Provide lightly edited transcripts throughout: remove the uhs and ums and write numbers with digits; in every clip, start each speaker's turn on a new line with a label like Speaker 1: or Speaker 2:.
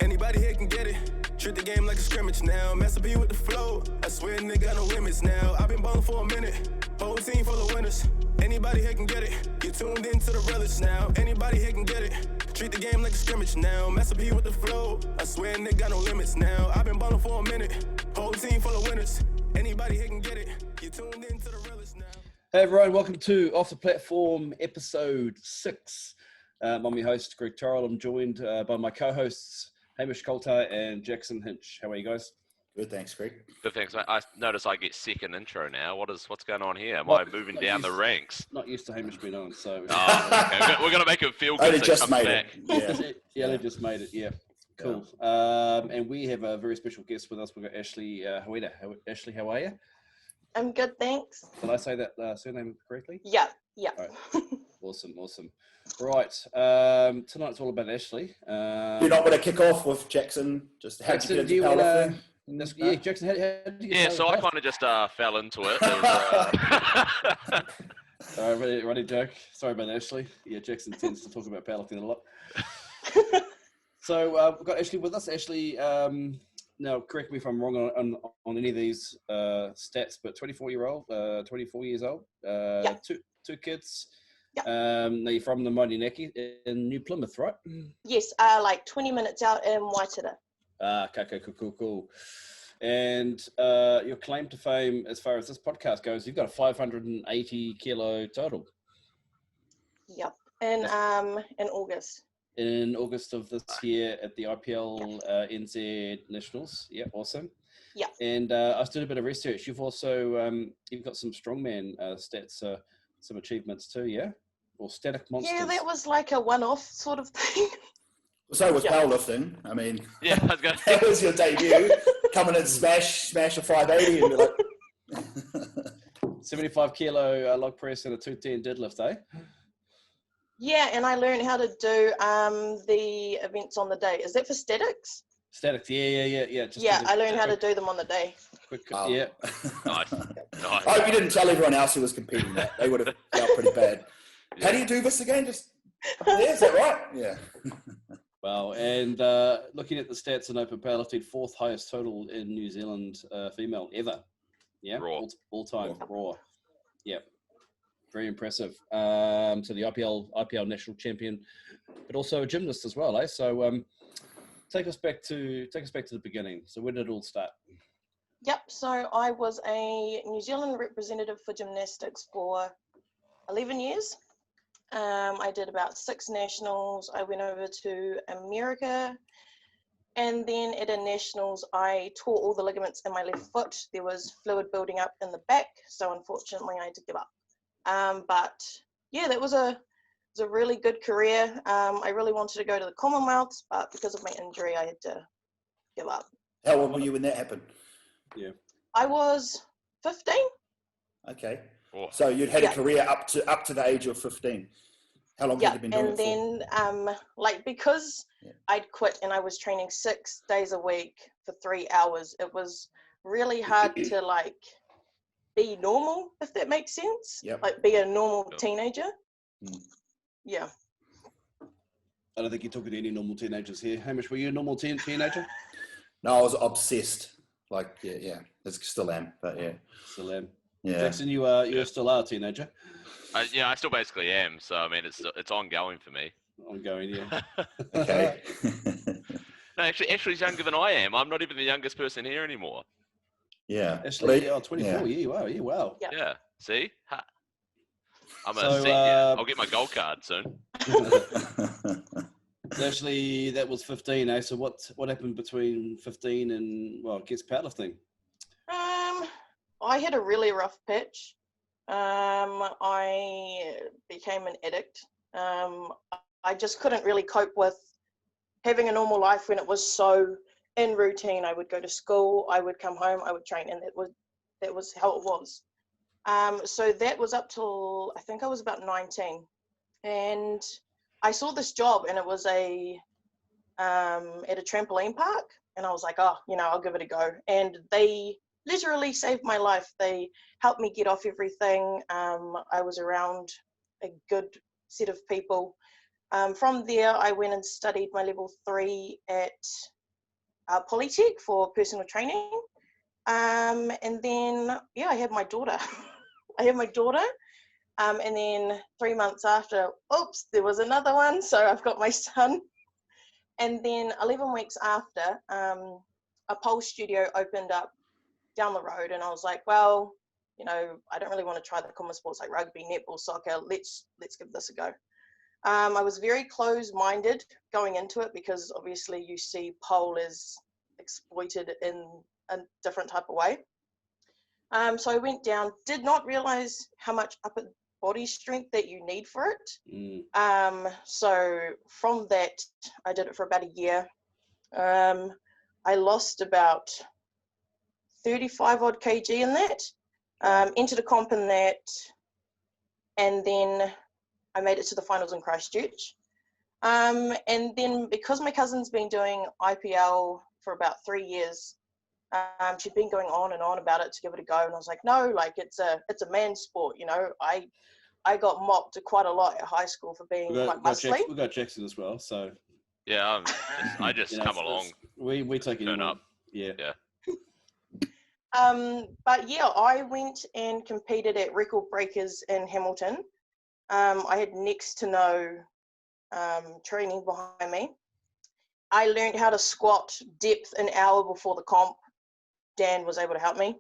Speaker 1: Anybody here can get it. Treat the game like a scrimmage now. Master B with the flow. I swear nigga got no limits now. I've been ballin' for a minute. Whole team full of winners. Anybody here can get it. You tuned into the realest now. Anybody here can get it. Treat the game like a scrimmage now. Master B with the flow. I swear nigga got no limits now. I've been ballin' for a minute. Whole team full of winners. Anybody here can get it. You tuned into the realest now.
Speaker 2: Hey everyone, welcome to Off the Platform episode 6. I'm your host, Greg Torrell. I'm joined by my co-hosts, Hamish and Jackson Hinch. How are you guys?
Speaker 3: Good, thanks, Greg.
Speaker 4: Good, thanks, mate. I notice I get second intro now. What's going on here? Am I moving down the ranks?
Speaker 2: Not used to Hamish being on, so...
Speaker 4: Okay. We're going to make him feel good.
Speaker 3: Only just made it.
Speaker 2: Yeah, they just made it, yeah. Cool. And we have a very special guest with us. We've got Ashleigh Hoeta. Ashleigh, how are you?
Speaker 5: I'm good, thanks.
Speaker 2: Did I say that surname correctly?
Speaker 5: Yeah.
Speaker 2: Right. Awesome. Right, tonight's all about Ashleigh.
Speaker 3: You're not going to kick off with Jackson? Just how did you get into powerlifting?
Speaker 2: Yeah, Jackson, how did you get
Speaker 4: so I kind of just fell into it.
Speaker 2: All right, ready, joke. Sorry about Ashleigh. Yeah, Jackson tends to talk about powerlifting a lot. So we've got Ashleigh with us. Ashleigh, now correct me if I'm wrong on any of these stats, but 24 years old,
Speaker 5: Yeah.
Speaker 2: two kids.
Speaker 5: Yeah.
Speaker 2: Now you're from the Mighty Naki in New Plymouth, right?
Speaker 5: Yes, like 20 minutes out in Waitara.
Speaker 2: Okay, cool. And your claim to fame as far as this podcast goes, you've got a 580 kilo total.
Speaker 5: Yep, in August.
Speaker 2: In August of this year at the IPLNZ Nationals. Yeah, awesome.
Speaker 5: Yeah.
Speaker 2: And I did a bit of research. You've also you've got some strongman stats, some achievements too, yeah? Or static monsters.
Speaker 5: Yeah, that was like a one-off sort of thing.
Speaker 3: So was powerlifting. I mean,
Speaker 4: yeah, I was going
Speaker 3: that was your debut. Come in and smash a 580 and be like...
Speaker 2: 75 kilo log press and a 210 deadlift, eh?
Speaker 5: Yeah, and I learned how to do the events on the day. Is that for statics?
Speaker 2: Statics, yeah.
Speaker 5: I learned how to do them on the day.
Speaker 2: Yeah.
Speaker 4: Nice.
Speaker 3: I hope you didn't tell everyone else who was competing that. They would have felt pretty bad. Yeah. How do you do this again? Just up there, is that right? Yeah.
Speaker 2: Wow, and looking at the stats in open powerlifting, 4th highest total in New Zealand female ever. Yeah, all time raw. Yeah, very impressive. So the IPL national champion, but also a gymnast as well, eh? So take us back to the beginning. So where did it all start?
Speaker 5: Yep, so I was a New Zealand representative for gymnastics for 11 years. I did about 6 nationals. I went over to America, and then at a nationals, I tore all the ligaments in my left foot. There was fluid building up in the back, so unfortunately, I had to give up. But yeah, that was a really good career. I really wanted to go to the Commonwealths, but because of my injury, I had to give up.
Speaker 3: How old were you when that happened?
Speaker 2: Yeah,
Speaker 5: I was 15.
Speaker 3: Okay.
Speaker 4: Oh.
Speaker 3: So you'd had a career up to the age of 15. How long had you been doing it for?
Speaker 5: And then, because I'd quit and I was training 6 days a week for 3 hours, it was really hard to be normal, if that makes sense.
Speaker 3: Yep.
Speaker 5: Like be a normal teenager.
Speaker 3: Mm.
Speaker 5: Yeah.
Speaker 2: I don't think you're talking to any normal teenagers here. Hamish, were you a normal teenager?
Speaker 3: No, I was obsessed. Yeah, I still am, but yeah.
Speaker 2: Still am.
Speaker 3: Yeah.
Speaker 2: Jackson, you still are a teenager.
Speaker 4: I still basically am. So I mean, it's ongoing for me.
Speaker 2: Ongoing, yeah.
Speaker 3: Okay.
Speaker 4: No, actually, he's younger than I am. I'm not even the youngest person here anymore.
Speaker 3: Yeah.
Speaker 2: Ashleigh, 24. Yeah. You wow.
Speaker 4: Yeah. See, I'm
Speaker 2: So,
Speaker 4: a senior. I'll get my gold card soon.
Speaker 2: Actually, that was 15, eh? So what happened between 15 and, well, I guess powerlifting?
Speaker 5: I had a really rough patch. I became an addict. I just couldn't really cope with having a normal life when it was so in routine. I would go to school, I would come home, I would train, and that was how it was. So that was up till I think I was about 19, and I saw this job, and it was at a trampoline park, and I was like, oh, I'll give it a go. And they literally saved my life. They helped me get off everything. I was around a good set of people From there, I went and studied my level 3 at Polytech for personal training. And then, yeah, I had my daughter. And then 3 months after, oops, there was another one. So I've got my son. And then 11 weeks after, a pole studio opened up down the road. And I was like, well, you know, I don't really want to try the common sports like rugby, netball, soccer. Let's give this a go. I was very close-minded going into it because obviously you see pole is exploited in a different type of way. So I went down, did not realize how much upper body strength that you need for it. So from that, I did it for about a year. I lost about 35 odd kg in that, entered a comp in that, and then I made it to the finals in Christchurch. And then because my cousin's been doing IPL for about 3 years, she'd been going on and on about it to give it a go. And I was like, no, like it's a man's sport. You know, I got mocked quite a lot at high school for being quite muscly.
Speaker 2: We've got Jackson as well. So
Speaker 4: yeah, I just
Speaker 2: you know,
Speaker 4: come along.
Speaker 2: We take it
Speaker 4: up.
Speaker 2: Yeah.
Speaker 5: But yeah, I went and competed at Record Breakers in Hamilton. I had next to no training behind me. I learned how to squat depth an hour before the comp. Dan was able to help me.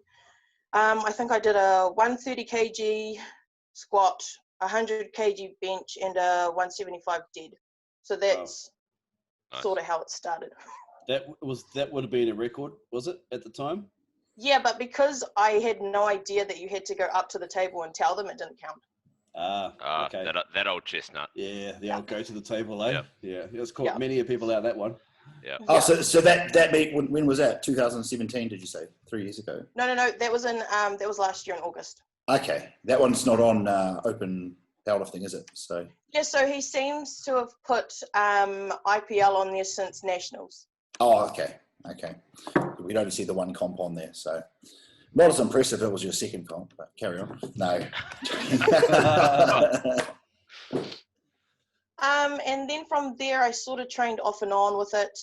Speaker 5: I think I did a 130 kg squat, 100 kg bench, and a 175 dead. So that's sort of how it started.
Speaker 2: That would have been a record, was it, at the time?
Speaker 5: Yeah, but because I had no idea that you had to go up to the table and tell them, it didn't count.
Speaker 2: Okay.
Speaker 4: That old chestnut.
Speaker 2: Yeah, the old go to the table, eh?
Speaker 4: Yep.
Speaker 2: Yeah, it's caught many people out that one.
Speaker 4: Yeah.
Speaker 3: Oh, so that meet, when was that? 2017, did you say? 3 years ago?
Speaker 5: No. That was last year in August.
Speaker 3: Okay, that one's not on open powerlifting, is it? So
Speaker 5: yeah, so he seems to have put IPL on there since nationals.
Speaker 3: Oh, okay. We'd only see the one comp on there, so not as impressive if it was your second comp, but carry on. No.
Speaker 5: And then from there, I sort of trained off and on with it.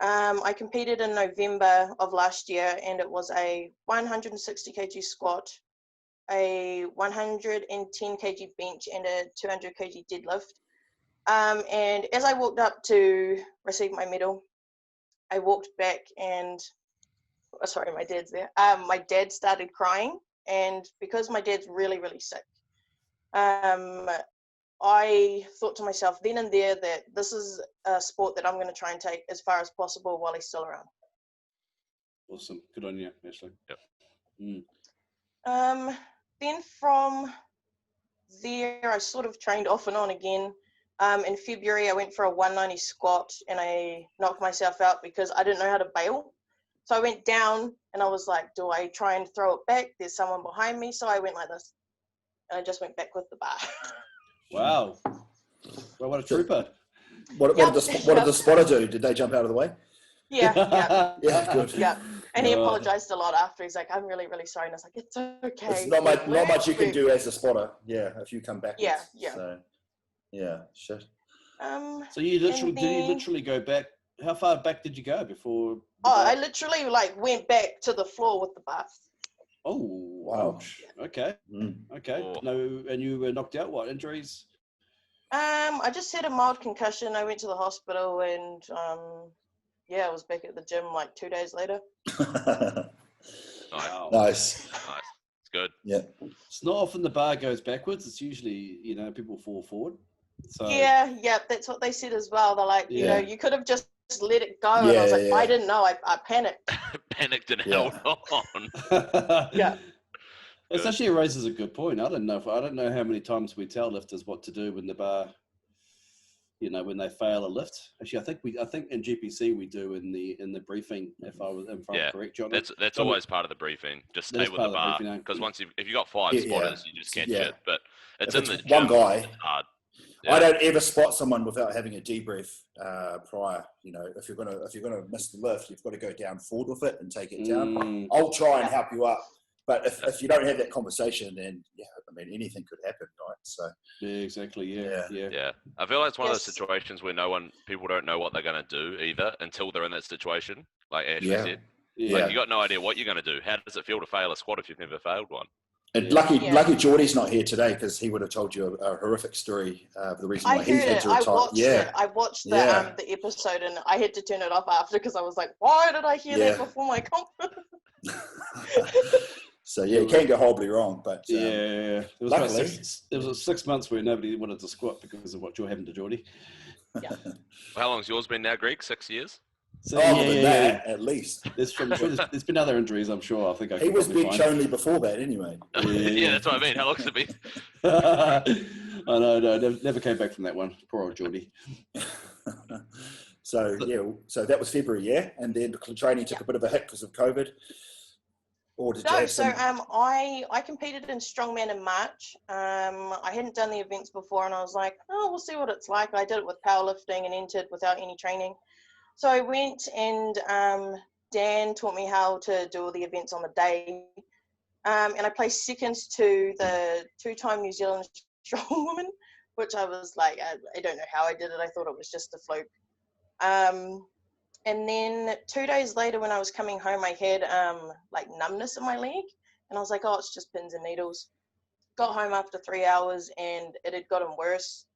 Speaker 5: I competed in November of last year, and it was a 160 kg squat, a 110 kg bench, and a 200 kg deadlift. And as I walked up to receive my medal, I walked back and, sorry, my dad's there. My dad started crying, and because my dad's really, really sick, I thought to myself then and there that this is a sport that I'm going to try and take as far as possible while he's still around.
Speaker 2: Awesome. Good on you, Ashleigh.
Speaker 4: Yep.
Speaker 5: Then from there, I sort of trained off and on again. In February, I went for a 190 squat and I knocked myself out because I didn't know how to bail. So I went down and I was like, do I try and throw it back? There's someone behind me. So I went like this and I just went back with the bar.
Speaker 2: Wow. Well, what a trooper.
Speaker 3: What did the spotter do? Did they jump out of the way?
Speaker 5: Yeah.
Speaker 3: Yeah, good.
Speaker 5: Yeah. And he apologized a lot after. He's like, I'm really, really sorry. And I was like, it's okay.
Speaker 3: There's not much you can do as a spotter. Yeah, if you come back.
Speaker 5: Yeah.
Speaker 3: So, yeah, shit.
Speaker 2: So you literally go back? How far back did you go before?
Speaker 5: I literally went back to the floor with the bar.
Speaker 2: Oh, wow. Okay. Okay.
Speaker 4: Oh.
Speaker 2: No, and you were knocked out. What injuries?
Speaker 5: I just had a mild concussion. I went to the hospital and I was back at the gym 2 days later.
Speaker 2: Wow.
Speaker 3: Nice.
Speaker 4: It's good.
Speaker 3: Yeah.
Speaker 2: It's not often the bar goes backwards. It's usually, people fall forward. So
Speaker 5: Yeah, that's what they said as well. They're like, you could have just let it go. And I was like, I didn't know. I panicked.
Speaker 4: Panicked and held on.
Speaker 5: Yeah.
Speaker 2: It actually raises a good point. I don't know how many times we tell lifters what to do when the bar, when they fail a lift. Actually, I think in GPC we do in the briefing. If I'm correct, John.
Speaker 4: That's always part of the briefing. Just stay with the bar because if you got 5 spotters, you just can't shit. But it's in the gym.
Speaker 3: One guy.
Speaker 4: It's hard. Yeah.
Speaker 3: I don't ever spot someone without having a debrief prior. If you're gonna miss the lift, you've got to go down forward with it and take it down. I'll try and help you up, But if you don't have that conversation, then anything could happen, right? So
Speaker 2: exactly. Yeah.
Speaker 4: I feel like it's one of those situations where people don't know what they're going to do either until they're in that situation. Like Ashley said, like you got no idea what you're going to do. How does it feel to fail a squat if you've never failed one?
Speaker 3: And lucky Geordie's not here today, because he would have told you a horrific story. The reason why he had to retire.
Speaker 5: I watched the episode, and I had to turn it off after because I was like, why did I hear that before my conference?
Speaker 3: So it can go horribly wrong, but
Speaker 2: it was 6 months where nobody wanted to squat because of what you're having to Geordie.
Speaker 5: Yeah.
Speaker 4: How long's yours been now, Greg? 6 years?
Speaker 3: So, that, at least.
Speaker 2: There's been other injuries, I'm sure. I think
Speaker 3: he was bench only before that, anyway.
Speaker 4: Yeah, that's what I mean. How long's it been?
Speaker 2: I know, never came back from that one. Poor old Geordie.
Speaker 3: So that was February, and then the training took a bit of a hit because of COVID.
Speaker 5: I competed in Strongman in March. I hadn't done the events before, and I was like, we'll see what it's like. I did it with powerlifting and entered without any training. So I went, and Dan taught me how to do all the events on the day. And I placed second to the 2-time New Zealand Strongwoman, which I was like, I don't know how I did it. I thought it was just a fluke. And then 2 days later, when I was coming home, I had numbness in my leg, and I was like, it's just pins and needles. Got home after 3 hours, and it had gotten worse.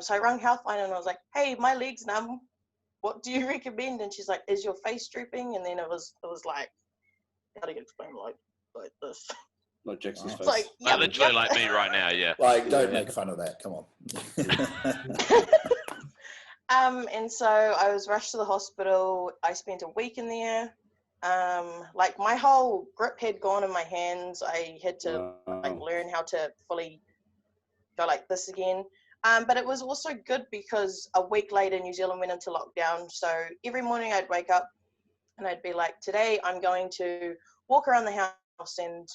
Speaker 5: So I rang Healthline, and I was like, hey, my leg's numb. What do you recommend? And she's like, is your face drooping? And then it was like, how do you explain like this?
Speaker 2: Like Jackson's face.
Speaker 5: Like,
Speaker 4: literally like me right now, yeah.
Speaker 3: Like, don't make fun of that. Come on.
Speaker 5: And so I was rushed to the hospital. I spent a week in there. My whole grip had gone in my hands. I had to learn how to fully go like this again. But it was also good because a week later, New Zealand went into lockdown. So every morning I'd wake up and I'd be like, today I'm going to walk around the house and,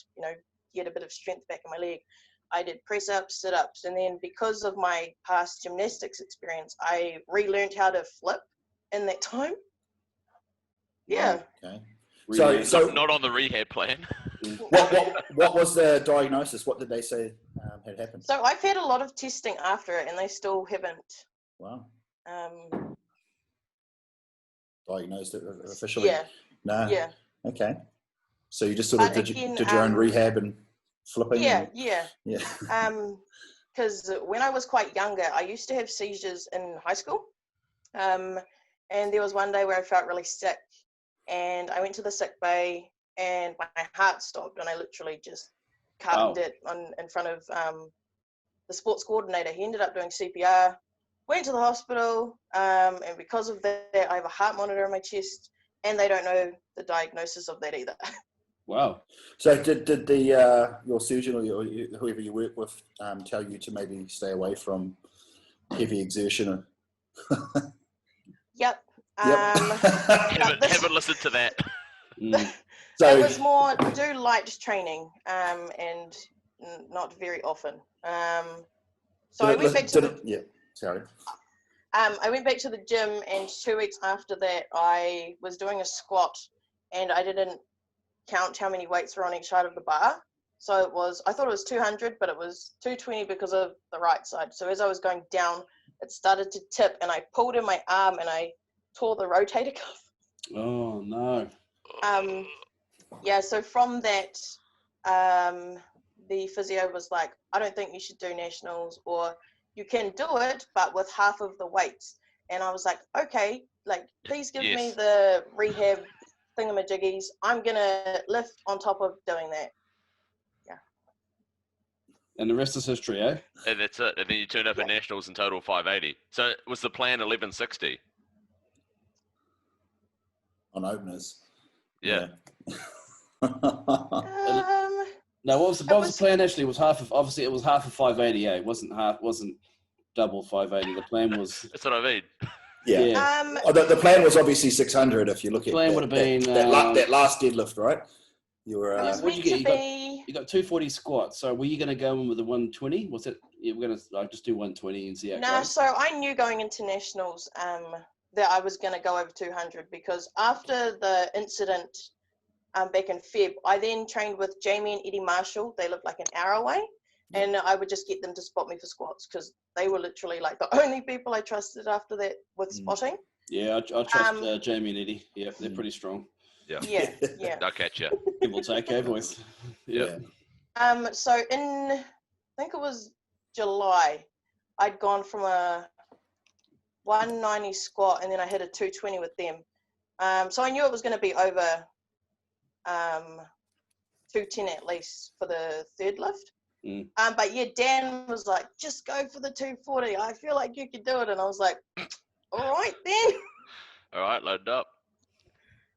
Speaker 5: get a bit of strength back in my leg. I did press-ups, sit-ups, and then because of my past gymnastics experience, I relearned how to flip in that time. Yeah.
Speaker 3: Okay. So
Speaker 4: not on the rehab plan.
Speaker 3: What was the diagnosis? What did they say had happened?
Speaker 5: So I've had a lot of testing after it, and they still haven't.
Speaker 3: Wow. Diagnosed it officially?
Speaker 5: Yeah.
Speaker 3: No.
Speaker 5: Yeah.
Speaker 3: Okay. So you just sort of did your own rehab and flipping?
Speaker 5: Yeah. Because when I was quite younger, I used to have seizures in high school. And there was one day where I felt really sick, and I went to the sick bay, and my heart stopped, and I literally just carved it in front of the sports coordinator. He ended up doing CPR, went to the hospital, and because of that, I have a heart monitor on my chest, and they don't know the diagnosis of that either.
Speaker 2: Wow.
Speaker 3: So did the your surgeon or whoever you work with tell you to maybe stay away from heavy exertion?
Speaker 5: Yep.
Speaker 4: Haven't listened to that.
Speaker 5: So it was more do light training and not very often. So I went back to I went back to the gym, and 2 weeks after that, I was doing a squat, and I didn't count how many weights were on each side of the bar. So I thought it was 200, but it was 220 because of the right side. So as I was going down, it started to tip, and I pulled in my arm, and I tore the rotator cuff.
Speaker 2: Oh no.
Speaker 5: So from that, the physio was like, I don't think you should do nationals, or you can do it, but with half of the weights. And I was like, okay, please give me the rehab thingamajiggies. I'm going to lift on top of doing that. Yeah.
Speaker 2: And the rest is history, eh?
Speaker 4: And that's it. And then you turned up at nationals in total 580. So was the plan 1160?
Speaker 3: On openers.
Speaker 4: Yeah.
Speaker 2: No, what was the plan? Actually, it was half of 580. It wasn't double 580. The plan was.
Speaker 4: That's what I mean.
Speaker 3: Yeah. The plan was obviously 600. If you look at
Speaker 2: plan would have been
Speaker 3: that last deadlift, right? You were.
Speaker 2: What did you get? You got 240 squats. So were you going to go in with the 120? Was it? You were going to just do 120 and see how it goes?
Speaker 5: So I knew going into nationals that I was going to go over 200 because after the incident, back in Feb. I then trained with Jamie and Eddie Marshall. They lived like an hour away. And I would just get them to spot me for squats because they were literally like the only people I trusted after that with spotting.
Speaker 2: Yeah, I trust Jamie and Eddie. Yeah, they're pretty strong.
Speaker 5: Yeah.
Speaker 4: They'll catch you.
Speaker 2: Give or take, boys.
Speaker 3: Yeah.
Speaker 5: So in, I think it was July, I'd gone from a 190 squat and then I hit a 220 with them. So I knew it was going to be over 210 at least for the third lift. But yeah, Dan was like, just go for the 240. I feel like you could do it. And I was like, all right then.
Speaker 4: All right, load up.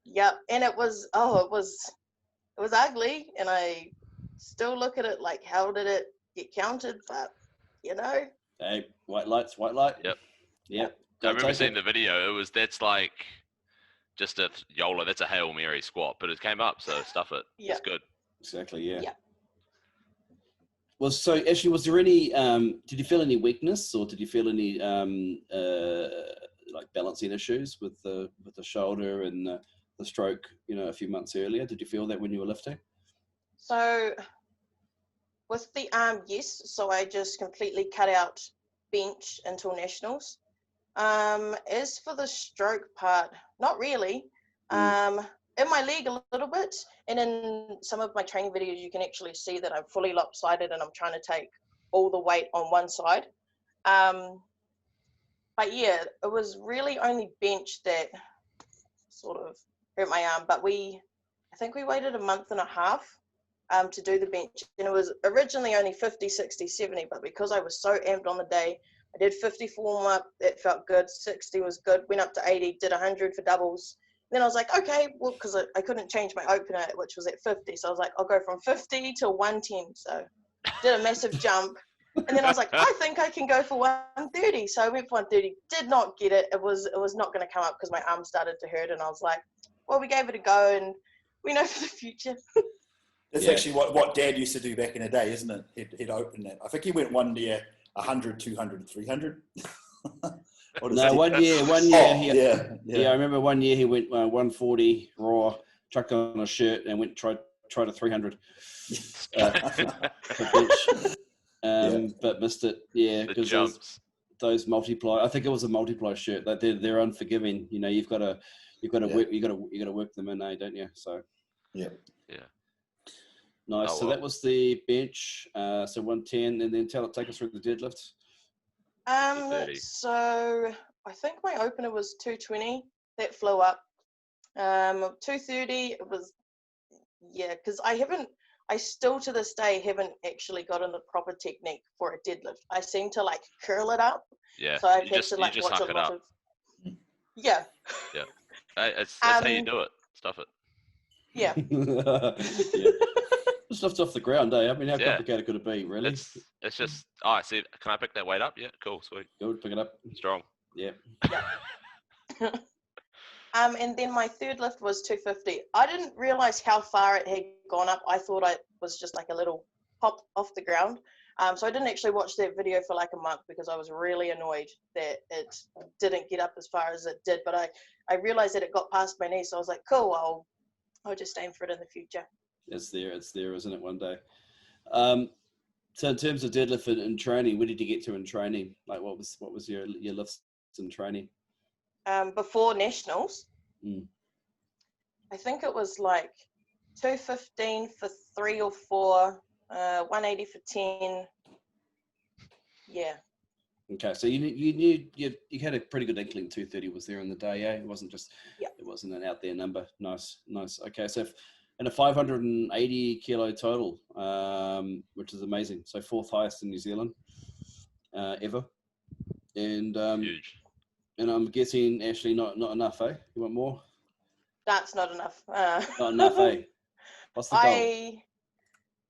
Speaker 5: Yep. And it was ugly. And I still look at it like, how did it get counted? But, you know.
Speaker 2: Hey, white light. Yep.
Speaker 4: I remember seeing the video. That's like just a YOLO. That's a Hail Mary squat, but it came up, so stuff it.
Speaker 5: Yeah.
Speaker 4: It's good.
Speaker 2: Exactly, yeah.
Speaker 5: Yeah.
Speaker 2: Well, so Ashleigh, was there any, did you feel any weakness or did you feel any like balancing issues with the shoulder and the stroke, a few months earlier? Did you feel that when you were lifting?
Speaker 5: So with the arm, yes. So I just completely cut out bench until nationals. As for the stroke part, not really. In my leg a little bit, and in some of my training videos, you can actually see that I'm fully lopsided and I'm trying to take all the weight on one side. But yeah, it was really only bench that sort of hurt my arm. But I think we waited a month and a half to do the bench, and it was originally only 50, 60, 70, but because I was so amped on the day, I did 54 warm-up, that felt good, 60 was good, went up to 80, did 100 for doubles. Then I was like, okay, well, because I couldn't change my opener, which was at 50. So I was like, I'll go from 50 to 110. So did a massive jump. And then I was like, I think I can go for 130. So I went for 130, did not get it. It was not going to come up because my arm started to hurt. And I was like, well, we gave it a go and we know for the future.
Speaker 3: That's actually what Dad used to do back in the day, isn't it? He'd open that. I think he went one year, 100, 200, 300.
Speaker 2: No, one year. I remember one year he went 140 raw, chucked on a shirt, and went tried a 300 for bench, but missed it. Yeah, because those multiply. I think it was a multiply shirt. They're unforgiving. You've got to work them in, don't you? So
Speaker 3: yeah.
Speaker 2: Nice. Oh, so that was the bench. So 110, and then take us through the deadlift.
Speaker 5: So I think my opener was 220. That flew up. 230. It was because I still to this day haven't actually gotten the proper technique for a deadlift. I seem to like curl it up.
Speaker 4: Yeah.
Speaker 5: So I've had to like watch a lot of. Yeah.
Speaker 4: Yeah. That's how you do it. Stuff it.
Speaker 5: Yeah.
Speaker 2: Just lift off the ground, eh? I mean, how complicated could it be, really?
Speaker 4: It's just, I see. Can I pick that weight up? Yeah, cool, sweet.
Speaker 2: Good, pick it up.
Speaker 4: Strong.
Speaker 2: Yeah.
Speaker 5: And then my third lift was 250. I didn't realize how far it had gone up. I thought it was just like a little pop off the ground. So I didn't actually watch that video for like a month because I was really annoyed that it didn't get up as far as it did. But I realized that it got past my knee. So I was like, cool, I'll just aim for it in the future. It's
Speaker 2: there, isn't it, one day? So in terms of deadlift and training, where did you get to in training? Like what was your lifts in training?
Speaker 5: Before nationals, I think it was like 215 for 3 or 4, 180 for 10. Yeah.
Speaker 2: Okay, so you knew you had a pretty good inkling 230 was there in the day, eh? It wasn't just it wasn't an out there number. Nice. Okay, so and a 580 kilo total, which is amazing. So 4th highest in New Zealand ever, and
Speaker 4: huge.
Speaker 2: And I'm guessing, Ashleigh, not enough, eh? You want more?
Speaker 5: That's not enough.
Speaker 2: Not enough, eh? What's the goal?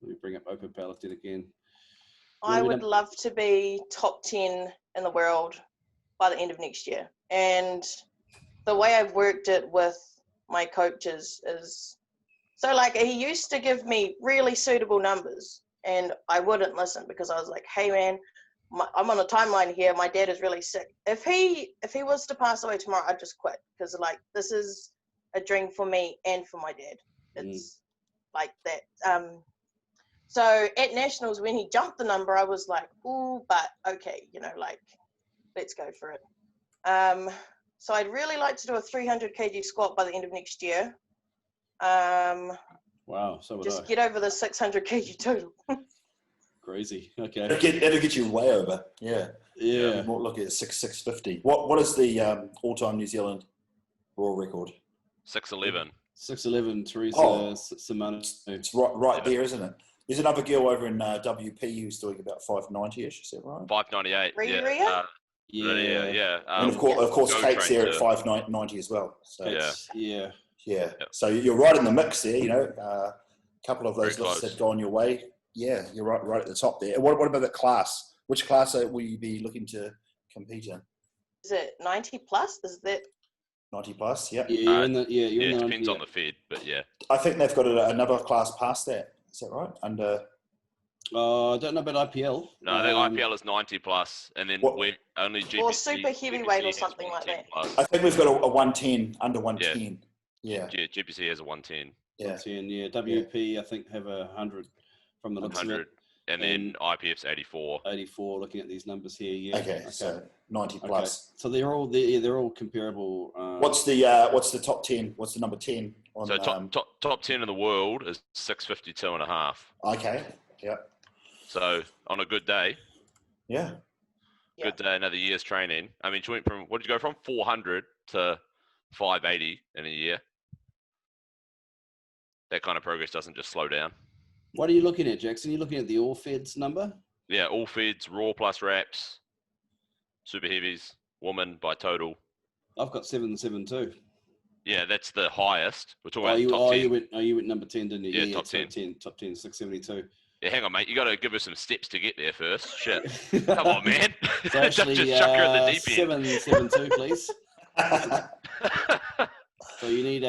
Speaker 2: Let me bring up open powerlifting again.
Speaker 5: I would love to be top 10 in the world by the end of next year. And the way I've worked it with my coaches is, so like he used to give me really suitable numbers and I wouldn't listen because I was like, hey man, I'm on a timeline here. My dad is really sick. If he was to pass away tomorrow, I'd just quit because like this is a dream for me and for my dad. it's like that. So at nationals, when he jumped the number, I was like, ooh, but okay, like, let's go for it. So I'd really like to do a 300 kg squat by the end of next year.
Speaker 2: Wow, so would
Speaker 5: just
Speaker 2: I.
Speaker 5: get over the 600 kg total.
Speaker 2: Crazy. Okay.
Speaker 3: That'll get you way over. Yeah.
Speaker 2: Yeah.
Speaker 3: More look at 650. What is the all-time New Zealand raw record?
Speaker 4: 6'11".
Speaker 2: 6'11", Teresa Simano.
Speaker 3: It's right there, isn't it? There's another girl over in WP who's doing about 590-ish. Is that right?
Speaker 4: 598.
Speaker 5: Ria?
Speaker 4: Yeah.
Speaker 3: And of course, Kate's there at 590 as well. So
Speaker 2: Yeah.
Speaker 3: So you're right in the mix there. A couple of those
Speaker 4: Very
Speaker 3: lists
Speaker 4: close.
Speaker 3: have gone your way. Yeah, you're right at the top there. What about the class? Which class will you be looking to compete in?
Speaker 5: Is it 90 plus? Is that
Speaker 3: 90 plus? Yeah.
Speaker 2: Yeah,
Speaker 4: it depends on the Fed, but yeah.
Speaker 3: I think they've got another class past that. Is that right? Under.
Speaker 2: I don't know about IPL.
Speaker 4: No, I think IPL is 90 plus, and then we only GBC.
Speaker 5: or super heavyweight or something like that?
Speaker 4: Plus.
Speaker 3: I think we've got a 110 under 110. Yeah.
Speaker 4: GBC has a 110.
Speaker 3: Yeah.
Speaker 2: 10, WP, I think, have 100 from the looks of it.
Speaker 4: And then IPF's 84.
Speaker 2: 84, looking at these numbers here, yeah.
Speaker 3: Okay. So 90 plus.
Speaker 2: Okay. So they're all comparable.
Speaker 3: What's the top 10? What's the number 10?
Speaker 4: So top 10 in the world is 652.5.
Speaker 3: Okay. Yeah.
Speaker 4: So on a good day.
Speaker 3: Yeah.
Speaker 4: Good day, another year's training. I mean, she went from, what did you go from? 400 to 580 in a year. That kind of progress doesn't just slow down.
Speaker 2: What are you looking at, Jackson? Are you looking at the all feds number?
Speaker 4: Yeah, all feds, raw plus wraps, super heavies, woman by total.
Speaker 2: I've got 772.
Speaker 4: Yeah, that's the highest. We're talking about top 10.
Speaker 2: You went number 10, didn't you?
Speaker 4: Yeah, top 10.
Speaker 2: Top 10, 672.
Speaker 4: Yeah, hang on, mate. You got to give us some steps to get there first. Shit. Come on, man.
Speaker 2: So actually,
Speaker 4: just chuck her in the deep end.
Speaker 2: 772, please. So you need